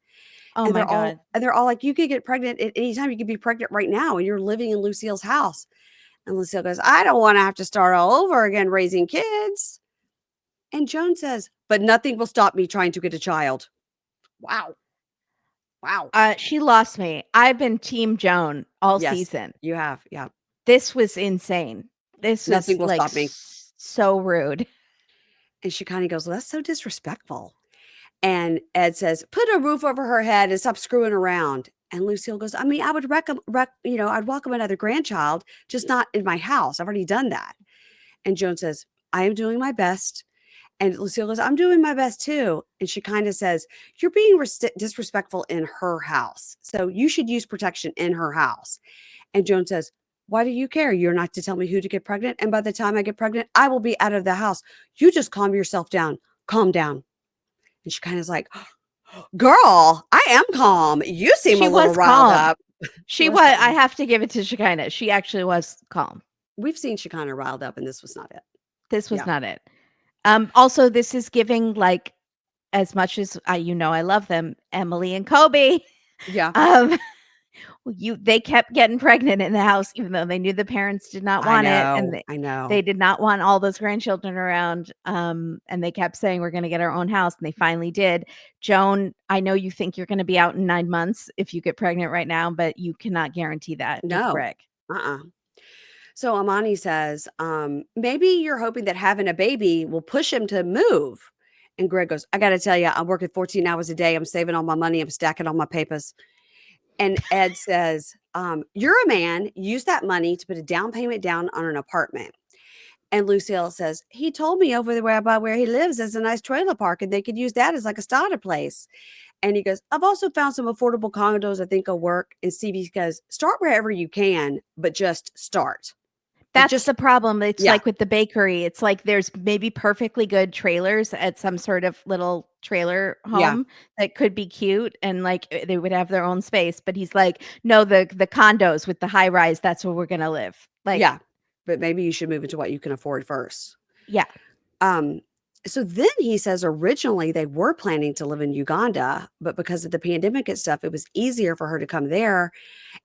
Oh And my they're all God. and they're all like, "You could get pregnant at any time. You could be pregnant right now, and you're living in Lucille's house." And Lucille goes, "I don't want to have to start all over again raising kids." And Joan says, "But nothing will stop me trying to get a child." Wow. Wow. She lost me. I've been Team Joan all Yes, season. you have. Yeah. This was insane. This was, Nothing will like, stop me. so rude. And she kinda goes, "Well, that's so disrespectful." And Ed says, "Put a roof over her head and stop screwing around." And Lucille goes, "I mean, I would I'd welcome another grandchild, just not in my house. I've already done that." And Joan says, "I am doing my best." And Lucille goes, "I'm doing my best too." And she kinda says, "You're being disrespectful in her house. So you should use protection in her house." And Joan says, "Why do you care? You're not to tell me who to get pregnant. And by the time I get pregnant, I will be out of the house. You just calm yourself down. Calm down." And she kind of is like, "Girl, I am calm. You seem a She little was riled calm. up." She She was was. I calm. have to give it to Shekinah. She actually was calm. We've seen she kind of riled up, and this was not it. This was Yeah. not it. Also, this is giving, like, as much as I love them, Emily and Kobe. Yeah. Um, they kept getting pregnant in the house, even though they knew the parents did not I want it, and know. they I know. they did not want all those grandchildren around. And they kept saying, "We're gonna get our own house," and they finally did. Joan, I know you think you're gonna be out in 9 months if you get pregnant right now, but you cannot guarantee that with No. Greg. Uh-uh. So Amani says, "Maybe you're hoping that having a baby will push him to move." And Greg goes, "I got to tell you, I'm working 14 hours a day. I'm saving all my money. I'm stacking all my papers." And Ed says, "You're a man. Use that money to put a down payment down on an apartment." And Lucille says, "He told me over there by where he lives is a nice trailer park and they could use that as like a starter place." And he goes, "I've also found some affordable condos I think will work." And Stevie goes, "Start wherever you can, but just start." Like That's just, the problem. It's yeah, like with the bakery. It's like there's maybe perfectly good trailers at some sort of little trailer yeah, home that could be cute and, like, they would have their own space, but he's like, "No, the condos with the high rise, that's where we're gonna live." Like, yeah. But maybe you should move into what you can afford first. yeah. Um, so then he says originally they were planning to live in Uganda, but because of the pandemic and stuff, it was easier for her to come there.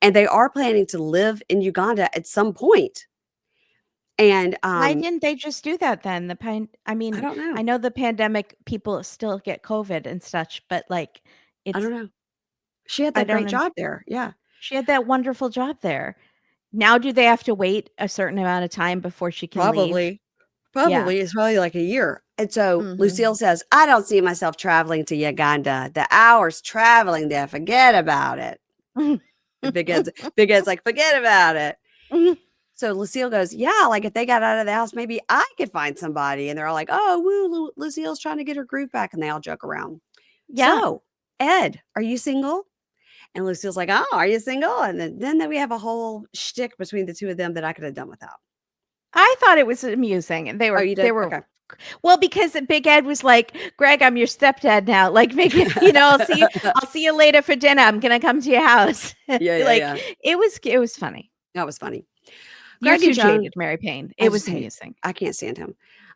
And they are planning to live in Uganda at some point. And Why didn't they just do that then? I I mean, don't know. I know the pandemic, people still get COVID and such, but, like, I it's don't know. She had I that don't great know. job there. Yeah. She had that wonderful job there. Now do they have to wait a certain amount of time before she can leave? Probably. Yeah. Probably. It's probably like a year. And so Lucille Mhm. says, "I don't see myself traveling to Uganda. The hours traveling there, forget about it." And Big Ed's like, "Forget about it." So Lucille goes, "Yeah, like if they got out of the house, maybe I could find somebody." And they're all like, "Oh, woo, Lucille's trying to get her groove back." And they all joke around. Yeah. So, Ed, are you single? And Lucille's like, "Oh, are you single?" And then we have a whole shtick between the two of them that I could have done without. I thought it was amusing, and Oh, you they did? were Okay. well, because Big Ed was like, "Greg, I'm your stepdad now. Like, make it, I'll see you later for dinner. I'm gonna come to your house." Yeah, yeah, Like, yeah. it was funny. That was funny. You're Greg and too Joan, jaded, Mary Payne. I It just was hate amusing. I can't stand him.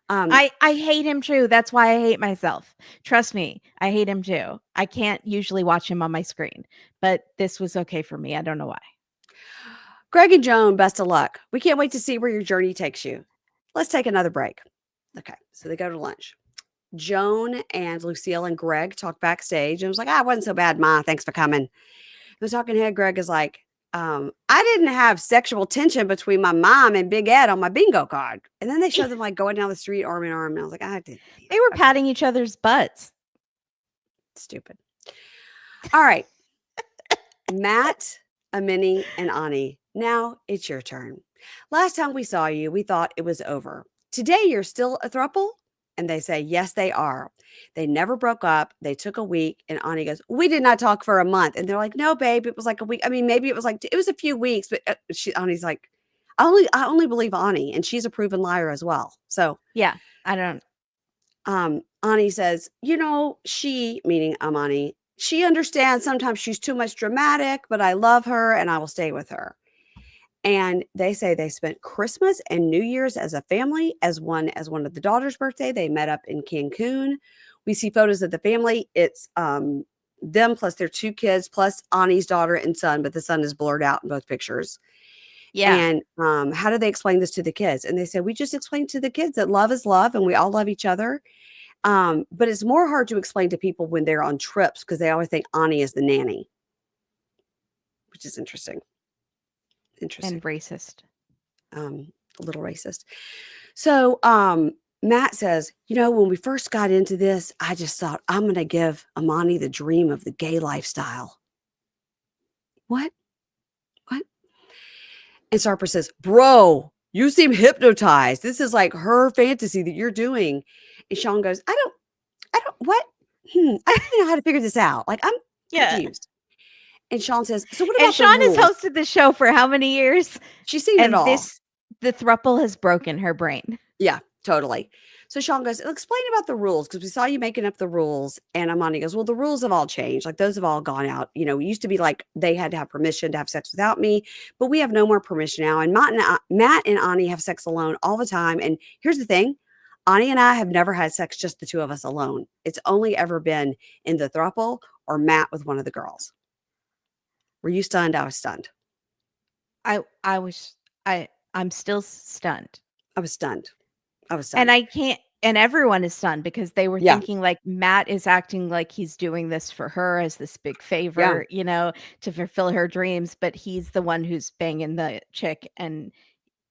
I hate him too. That's why I hate myself. Trust me, I hate him too. I can't usually watch him on my screen, but this was okay for me. I don't know why. Greg and Joan, best of luck. We can't wait to see where your journey takes you. Let's take another break. Okay, so they go to lunch. Joan and Lucille and Greg talk backstage. And was like, it wasn't so bad, Ma. Thanks for coming. The talking head, Greg, is like, I didn't have sexual tension between my mom and Big Ed on my bingo card. And then they show them like going down the street arm in arm. And I was like, I did. They were Okay, patting each other's butts. stupid. All right. Matt, Amini, and Ani. Now it's your turn. Last time we saw you, we thought it was over. Today you're still a throuple? And they say, yes, they are. They never broke up. They took a week. And Ani goes, we did not talk for a month. And they're like, no, babe, it was like a week. I mean, maybe it was like, it was a few weeks, but Ani's like, I only believe Ani. And she's a proven liar as well. So Yeah, I don't. Ani says, she, meaning Amani, she understands sometimes she's too much dramatic, but I love her and I will stay with her. And they say they spent Christmas and New Year's as a family, as one of the daughter's birthday. They met up in Cancun. We see photos of the family. It's them plus their 2 kids, plus Ani's daughter and son, but the son is blurred out in both pictures. Yeah. And how do they explain this to the kids? And they say, we just explain to the kids that love is love and we all love each other. But it's more hard to explain to people when they're on trips because they always think Ani is the nanny, which is interesting. And racist. A little racist. So Matt says, when we first got into this, I just thought I'm going to give Amani the dream of the gay lifestyle. What? And Sarper says, bro, you seem hypnotized. This is like her fantasy that you're doing. And Sean goes, I don't, what? I don't even know how to figure this out. Like, I'm confused. And Sean says, so what about Sean the rules? has hosted the show for how many years? She's seen it all. The throuple has broken her brain. Yeah, totally. So Sean goes, explain about the rules because we saw you making up the rules. And Amani goes, well, the rules have all changed. Like those have all gone out. It used to be like they had to have permission to have sex without me, but we have no more permission now. And Matt and Ani have sex alone all the time. And here's the thing. Ani and I have never had sex, just the 2 of us alone. It's only ever been in the throuple or Matt with one of the girls. Were you stunned? I was stunned. I'm still stunned. I was stunned. And I can't, and everyone is stunned because they were thinking like Matt is acting like he's doing this for her as this big favor, to fulfill her dreams. But he's the one who's banging the chick and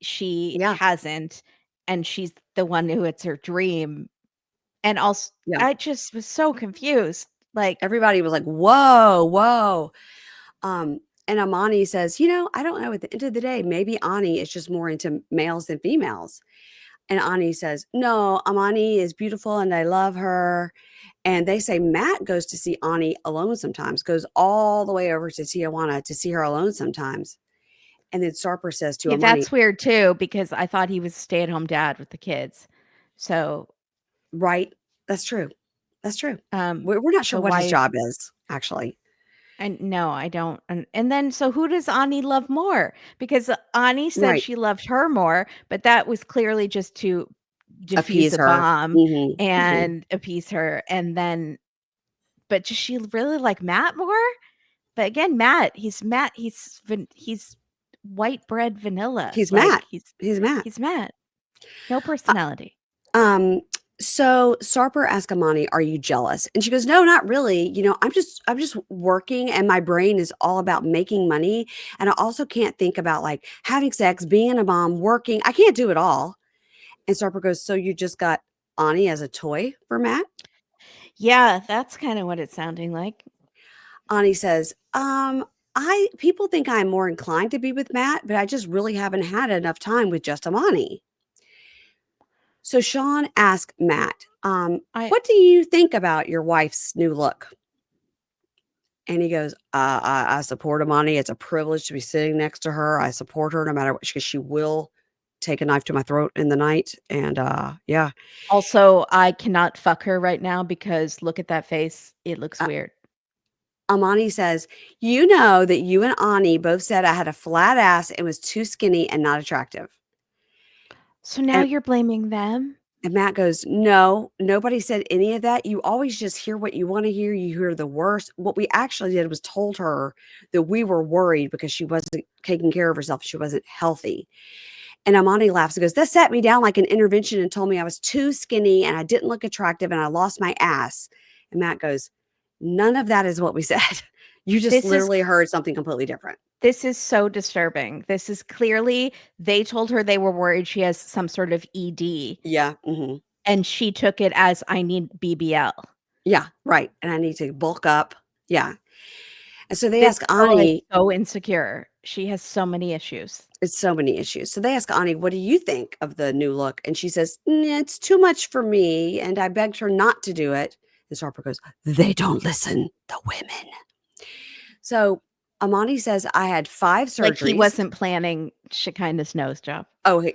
she hasn't. And she's the one who it's her dream. And also, I just was so confused. Like everybody was like, whoa. And Amani says, I don't know. At the end of the day, maybe Ani is just more into males than females. And Ani says, no, Amani is beautiful and I love her. And they say Matt goes to see Ani alone sometimes, goes all the way over to Tijuana to see her alone sometimes. And then Sarper says to Amani, that's weird too, because I thought he was a stay-at-home dad with the kids. So, right. That's true. We're not sure what his job is, actually. And no, I don't. And then, so who does Ani love more? Because Ani said she loved her more, but that was clearly just to defuse the bomb and appease her. And then, but does she really like Matt more? But again, he's white bread vanilla. He's Matt. He's Matt. No personality. So Sarper asked Amani, are you jealous? And she goes, no, not really. I'm just working and my brain is all about making money. And I also can't think about like having sex, being a mom, working. I can't do it all. And Sarper goes, so you just got Ani as a toy for Matt? Yeah, that's kind of what it's sounding like. Ani says, people think I'm more inclined to be with Matt, but I just really haven't had enough time with just Amani. So Sean asked Matt, what do you think about your wife's new look? And he goes, I support Amani. It's a privilege to be sitting next to her. I support her no matter what, because she will take a knife to my throat in the night. And yeah. Also, I cannot fuck her right now because look at that face. It looks weird. Amani says, you know that you and Ani both said I had a flat ass and was too skinny and not attractive. So now you're blaming them? And Matt goes, "No, nobody said any of that. You always just hear what you wanna hear. You hear the worst. What we actually did was told her that we were worried because she wasn't taking care of herself. She wasn't healthy." And Amani laughs and goes, "That sat me down like an intervention and told me I was too skinny and I didn't look attractive and I lost my ass." And Matt goes, "None of that is what we said. You just This is literally heard something completely different." this is so disturbing. This is clearly they told her they were worried she has some sort of ED, Yeah, mhm. and she took it as, "I need BBL." Yeah, right, and I need to bulk up. Yeah, and so they This ask girl is Ani. so insecure. She has so many issues. It's so many issues. So they ask Ani, "What do you think of the new look?" And she says, It's too much for me." And I begged her not to do it. And Harper goes, "They don't listen, the women." So Amani says, "I had 5 Like, he surgeries." wasn't planning Shekinah's nose job. Oh,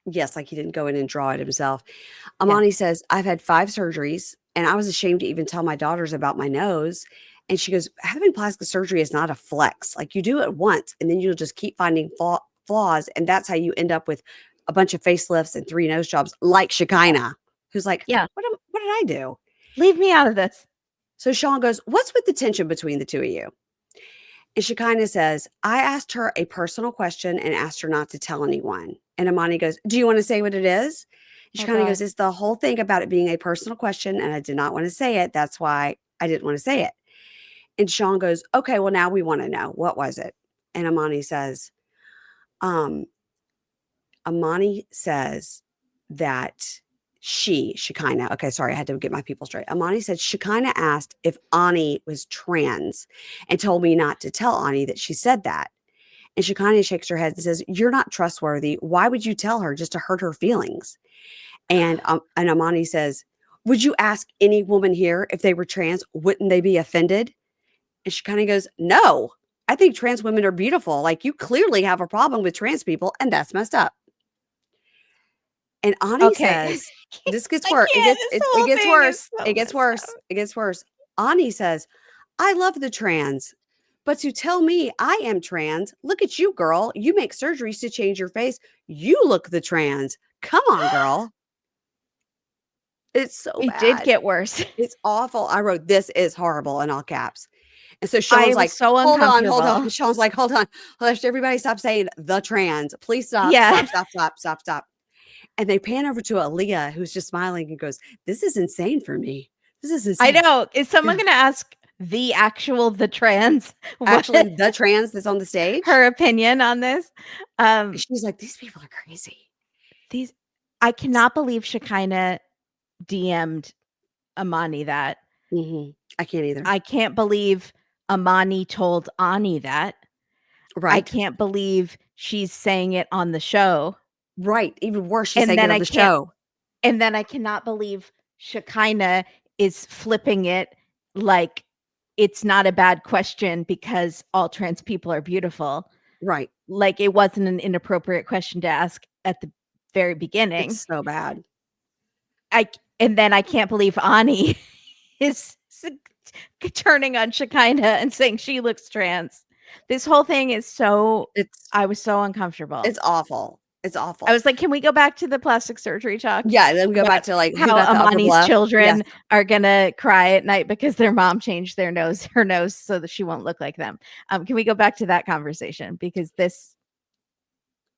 yes, like he didn't go in and draw it himself. Yeah. Amani says, "I've had 5 surgeries and I was ashamed to even tell my daughters about my nose." And she goes, "Having plastic surgery is not a flex. Like you do it once and then you'll just keep finding flaws. And that's how you end up with a bunch of facelifts and 3 nose jobs like Shekinah, who's like, Yeah. what did I do?" Leave me out of this. So Sean goes, "What's with the tension between the two of you?" And Shekinah says, "I asked her a personal question and asked her not to tell anyone." And Amani goes, "Do you want to say what it is?" And Oh Shekinah god. goes, "It's the whole thing about it being a personal question, and I did not want to say it. That's why I didn't want to say it." And Sean goes, "Okay, well, now we want to know. What was it?" And um, Amani says that Shekinah, okay, sorry, I had to get my people straight. Amani said Shekinah asked if Ani was trans and told me not to tell Ani that she said that. And Shekinah shakes her head and says, "You're not trustworthy. Why would you tell her just to hurt her feelings?" And Amani says, "Would you ask any woman here if they were trans? Wouldn't they be offended?" And she kind of goes, "No, I think trans women are beautiful. Like you clearly have a problem with trans people, and that's messed up." And Ani Okay. says, "This gets I worse. can't. This It whole gets thing is worse. so It gets messed worse. up. It gets worse." Ani says, "I love the trans. But to tell me I am trans, look at you, girl. You make surgeries to change your face. You look the trans. Come on, girl." It's so It did bad. get worse. It's awful. I wrote, "This is horrible" in all caps. And so I Sean's was like, so "Hold on, hold on." uncomfortable. Sean's like, "Hold on. Hush, everybody stop saying the trans. Please stop, Yeah. stop, stop, stop, stop, stop." And they pan over to Aaliyah, who's just smiling and goes, "This is insane for me. This is I insane." know. Is someone Yeah. gonna ask the trans what Actually, the trans that's on the stage, her opinion on this? Um, she's like, "These people are crazy." these I cannot believe Shekinah DM'd Amani that. Mhm. I can't either. I can't believe Amani told Ani that. I Right? can't believe she's saying it on the show. Right. Even worse, she's And saying it then on I the can't show. and then I cannot believe Shekinah is flipping it like it's not a bad question because all trans people are beautiful. Right. Like it wasn't an inappropriate question to ask at the very beginning. It's so bad. And then I can't believe Ani is turning on Shekinah and saying she looks trans. This whole thing is so It's I was so uncomfortable. it's awful. It's I awful. was like, "Can we go back to the plastic surgery talk Yeah, then we go about back to, like, who how got the upper Amani's bluff? Yes. children are gonna cry at night because their mom changed her nose so that she won't look like them?" Can we go back to that conversation? Because this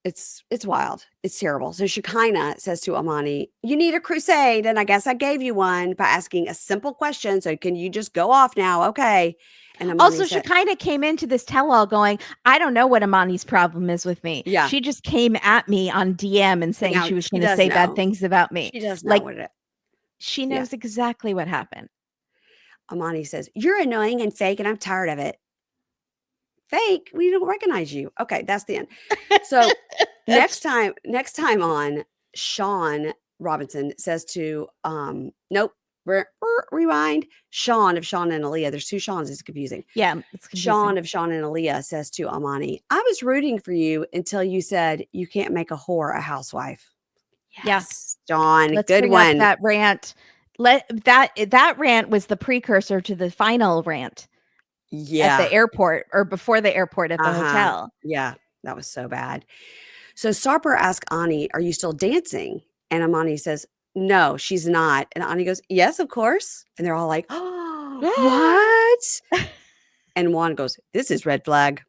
It's wild. It's terrible. So Shekinah says to Amani, "You need a crusade, and I guess I gave you one by asking a simple question. So can you just go off now? Okay." And Amani also, said, Shekinah came into this tell-all going, "I don't know what Amani's problem is with me." "Yeah, She just came at me on DM and saying now she was she gonna does say bad know. things about me. She does know Like, what it." she Yeah. knows exactly what happened. Amani says, "You're annoying and fake, and I'm tired of it." "Fake? We don't recognize you." Okay, that's the end. So That's next time on, Sean Robinson says to, nope, rewind. Sean of Sean and Aaliyah. There's 2 Seans, it's confusing. yeah, it's confusing. Sean of Sean and Aaliyah says to Amani, "I was rooting for you until you said you can't make a whore a housewife." Yeah. Yes, John, Let's good bring up one. that rant. That rant was the precursor to the final rant at the Yeah. airport or before the airport at the Uh-huh. hotel. Yeah, that was so bad. So Sarper asked Ani, "Are you still dancing?" And Amani says, no, she's not. And Ani goes, yes, of course. And they're all like, oh, what? And Juan goes, this is red flag.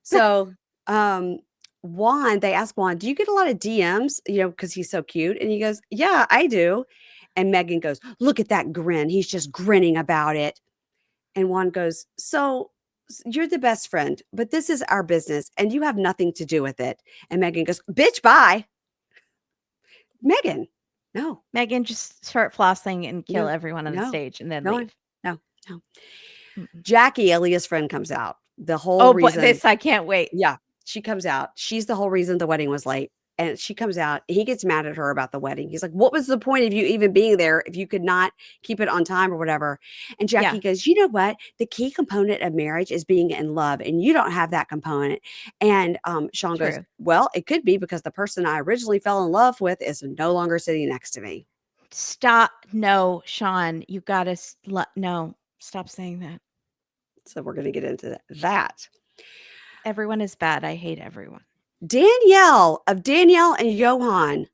So, Juan, they ask Juan, do you get a lot of DMs? Because he's so cute. And he goes, yeah, I do. And Megan goes, look at that grin. He's just grinning about it. And Juan goes, so you're the best friend, but this is our business and you have nothing to do with it. And Megan goes, bitch, bye. Megan, no, Megan, just start flossing and kill no, everyone on the no, stage and then no, leave. no, no. Mm-mm. Jackie, Aaliyah's friend, comes out. The whole Oh, boy, reason, this I can't wait. yeah, she comes out. She's the whole reason the wedding was late. And she comes out. He gets mad at her about the wedding. He's like, what was the point of you even being there if you could not keep it on time or whatever? And Jackie Yeah. goes, you know what? The key component of marriage is being in love, and you don't have that component. And Sean goes, True. well, it could be because the person I originally fell in love with is no longer sitting next to me. Stop. No, Sean, you got to no. Stop saying that. So we're going to get into that. Everyone is bad. I hate everyone. Danielle of Danielle and Johan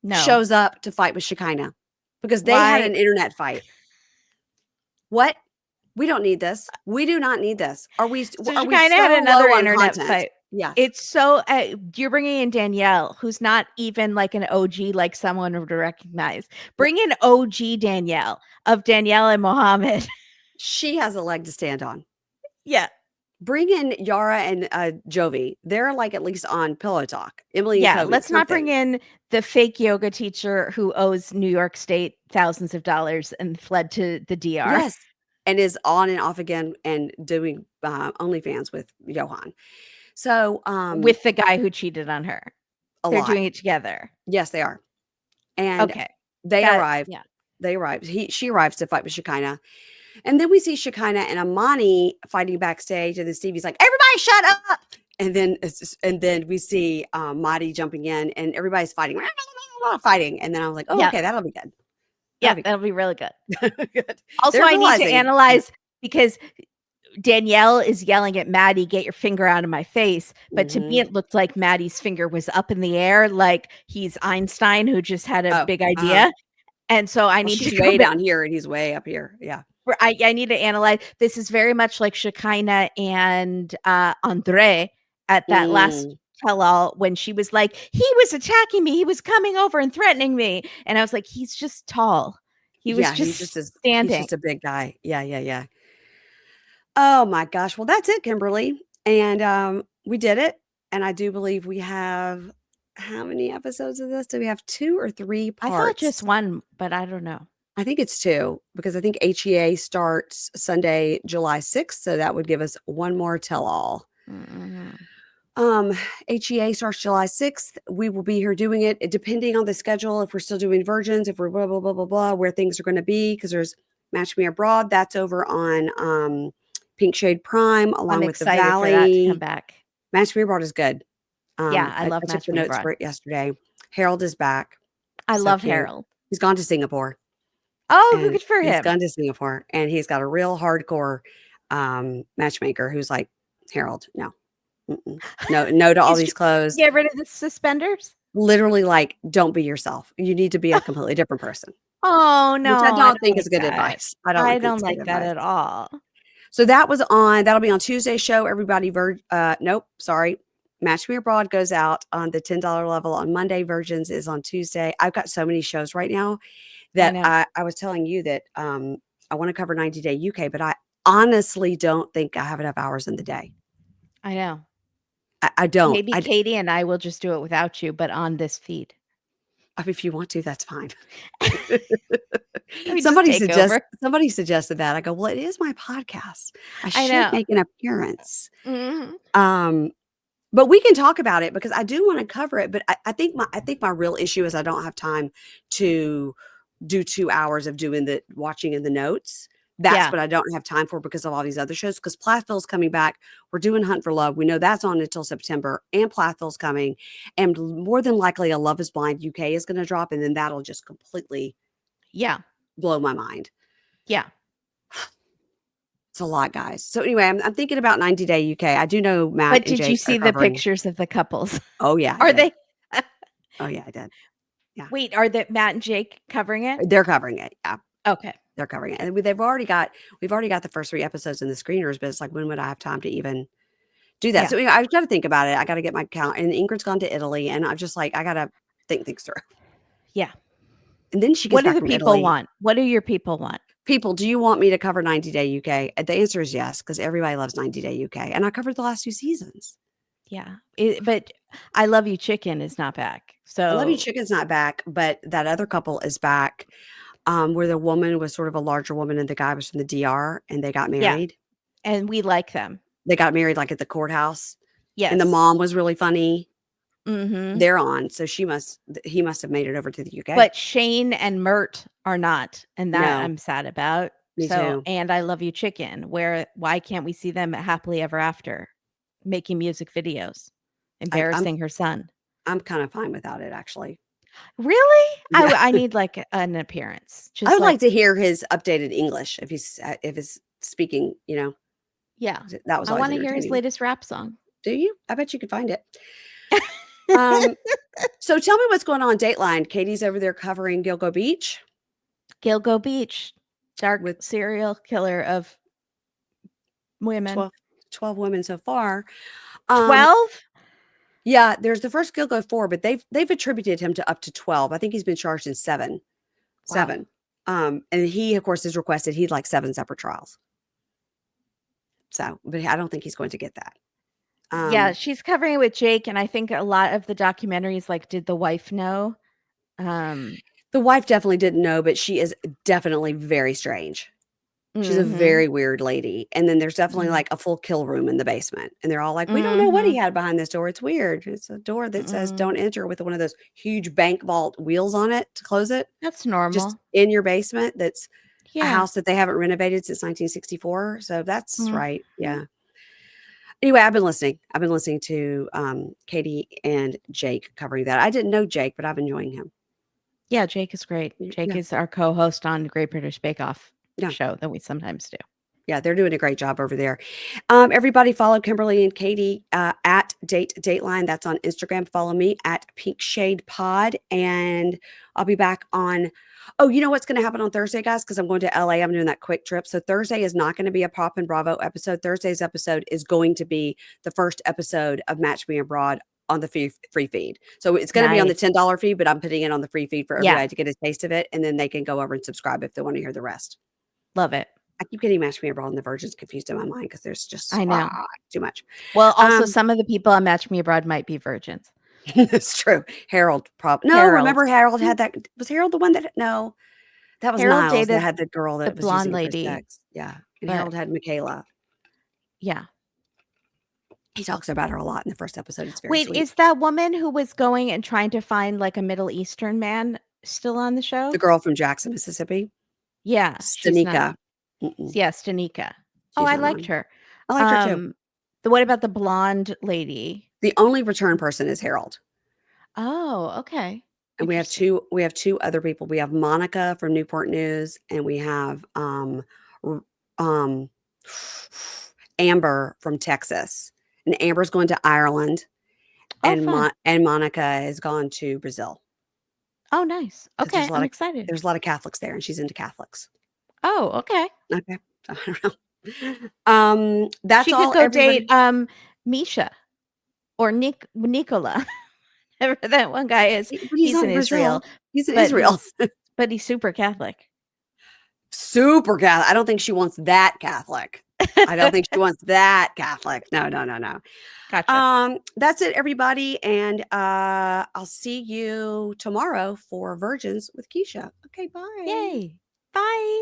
No. shows up to fight with Shekinah because they had Why? an internet fight. What? We don't need this. We do not need this. Are we So are we Shekinah so had another low on internet content? fight. Yeah. It's so you're bringing in Danielle, who's not even like an OG, like someone would recognize. Bring in OG Danielle of Danielle and Mohammed. She has a leg to stand on. Yeah. Bring in Yara and Jovi. They're like at least on Pillow Talk. Emily and Kobe. Let's not bring something. in the fake yoga teacher who owes New York State thousands of dollars and fled to the DR. Yes. And is on and off again and doing OnlyFans with Johan. So with the guy who cheated on her. They're lot. doing it together. Yes, they are. And Okay. they arrive. Yeah. They arrive. She arrives to fight with Shekinah. And then we see Shekinah and Amani fighting backstage, and then Stevie's like, "Everybody, shut up!" And then we see Madi jumping in, and everybody's fighting, And then I was like, "Oh, okay, that'll be good." That'll be really good. Good. Also, They're I need to realizing- analyze because Danielle is yelling at Maddie, "Get your finger out of my face!" But to me, it looked like Maddie's finger was up in the air, like he's Einstein who just had a big idea. And so I need she's to way down here, and he's way up here. Yeah. I need to analyze. This is very much like Shekinah and Andre at that last tell-all when she was like, he was attacking me. He was coming over and threatening me. And I was like, he's just tall. He was just standing. He's just a big guy. Yeah. Oh my gosh. Well, that's it, Kimberly. And we did it. And I do believe we have how many episodes of this? Do we have 2 or 3 parts? I thought just 1, but I don't know. I think it's 2 because I think HEA starts Sunday, July 6th. So that would give us one more tell-all. HEA starts July 6th. We will be here doing it depending on the schedule. If we're still doing virgins, if we're blah, blah, blah, blah, blah, where things are going to be. Because there's Match Me Abroad. That's over on Pink Shade Prime along with the Valley. For that to come back. Match Me Abroad is good. I love Match Me Abroad. For it yesterday. Harold is back. I love cute. Harold. He's gone to Singapore. Oh, good for him. He's gone to Singapore, and he's got a real hardcore matchmaker who's like, Harold, no to all these clothes. Get rid of the suspenders? Literally, like, don't be yourself. You need to be a completely different person. Oh, no. Which I don't think is good advice. I don't like that at all. So that'll be on Tuesday's show. Everybody, nope, sorry. Match Me Abroad goes out on the $10 level on Monday. Virgins is on Tuesday. I've got so many shows right now that I was telling you that I want to cover 90 Day UK, but I honestly don't think I have enough hours in the day. I know. I don't. Maybe Katie and I will just do it without you, but on this feed. If you want to, that's fine. Somebody suggested that. I go, well, it is my podcast. I should make an appearance. But we can talk about it because I do want to cover it. But I think my real issue is I don't have time to do 2 hours of doing the watching in the notes. That's what I don't have time for because of all these other shows. Because Plathville's coming back. We're doing Hunt for Love. We know that's on until September. And Plathville's coming. And more than likely, a Love is Blind UK is going to drop. And then that'll just completely blow my mind. Yeah. It's a lot, guys. So anyway, I'm thinking about 90 Day UK. I do know Matt. But did you see the pictures of the couples? Oh, yeah. Are they? Oh, yeah, I did. Yeah. Wait, are that Matt and Jake covering it? They're covering it. Yeah. Okay. They're covering it. And we've already got the first 3 episodes in the screeners, but it's like, when would I have time to even do that? Yeah. So, I've got to think about it. I got to get my count. And Ingrid's gone to Italy, and I'm just like, I got to think things through. Yeah. And then she gets What do back the from people Italy. want? What do your people want? People, do you want me to cover 90 Day UK? The answer is yes, because everybody loves 90 Day UK. And I covered the last 2 seasons. Yeah. But I Love You Chicken is not back. I Love You So, Chicken's not back, but that other couple is back, where the woman was sort of a larger woman and the guy was from the DR, and they got yeah. married. And we like them. They got married, like, at the courthouse, and the Yes. mom was really funny. Mhm. They're on, so he must have made it over to the UK. But Shane and Mert are not, and that No, I'm sad about. me So, too. and I Love You Chicken, why can't we see them happily ever after making music videos, I embarrassing her son? I'm kinda fine without it, actually. Really? Yeah. I need like an appearance. I Just would like like, to hear his updated English if he's speaking, yeah. that was I always want to hear his entertaining. latest rap song. Do you? I bet you could find it. Um, so tell me what's going on Dateline. Katie's over there covering Gilgo Beach Gilgo Beach, dark with serial killer of women. 12 women so far. Um, 12? yeah, there's the first Gilgo 4, but they've attributed him to up to 12. I think he's been charged in 7. Wow. 7. And he, of course, has requested he'd like 7 separate trials. So, but I don't think he's going to get that. Yeah, she's covering it with Jake, and I think a lot of the documentaries, like, did the wife know? Um, The wife definitely didn't know, but she is definitely very strange. She's a mhm, very weird lady, and then there's definitely, mhm, like, a full kill room in the basement, and they're all like, "We don't know what he mhm, had behind this door, it's weird. It's a door that says mm. 'Don't enter' with one of those huge bank vault wheels on it to close it, That's just normal. in your basement that's a Yeah. house that they haven't renovated since 1964, so that's Mhm. right, yeah. Anyway, I've been listening. I've been listening to, Katie and Jake covering that. I didn't know Jake, but I've been enjoying him. Yeah, Jake is great. Jake Yeah, is our co-host on Great British Bake Off yeah. show that we sometimes do. Yeah, they're doing a great job over there. Everybody follow Kimberly and Katie at Dateline. That's on Instagram. Follow me at Pink Shade Pod. And I'll be back on. Oh, you know what's going to happen on Thursday, guys? Because I'm going to LA. I'm doing that quick trip. So Thursday is not going to be a Pop and Bravo episode. Thursday's episode is going to be the first episode of Match Me Abroad on the free feed. So it's going to be on the Nice. $10 fee, but I'm putting it on the free feed for Yeah, everybody to get a taste of it. And then they can go over and subscribe if they want to hear the rest. love it. I keep getting Match Me Abroad and the Virgins confused in my mind because there's just I know. too much. Well, also, Um, some of the people on Match Me Abroad might be virgins. it's true. Harold no, Harold. remember Harold had that was Harold the one that no, that was Harold Niles that dated had the girl the that was blonde using him for lady, sex. Yeah, and but Harold had Michaela. yeah. He talks about her a lot in the first episode. It's very Wait, sweet. is that woman who was going and trying to find, like, a Middle Eastern man still on the The show? girl from Jackson, Mississippi, Yeah, she's not. Stanika. Mm-mm, Yeah, Stanika. Oh, she's I not liked on. her. I liked her too. Um, what about the blonde lady? The only return person is Harold. Oh, okay. And Interesting. we have 2 other people. We have Monica from Newport News, and we have, r um, Amber from Texas. And Amber's going to Ireland, Oh, fun. and Monica has gone to Brazil Oh, nice. because Okay, I'm excited. there's a lot of Catholics there, and she's into Catholics. Oh, okay. Okay. So, I don't know. That's She could all, go date, everybody. Misha or Nicola. Whatever that one guy is. But he's He's not in in Brazil. Israel, He's in but Israel. he's super Catholic. Super Catholic. I don't think she wants that Catholic. I don't think she wants that Catholic. No, no, no, no. Gotcha. That's it, everybody, and I'll see you tomorrow for Virgins with Keisha. Okay, bye. Yay. Bye.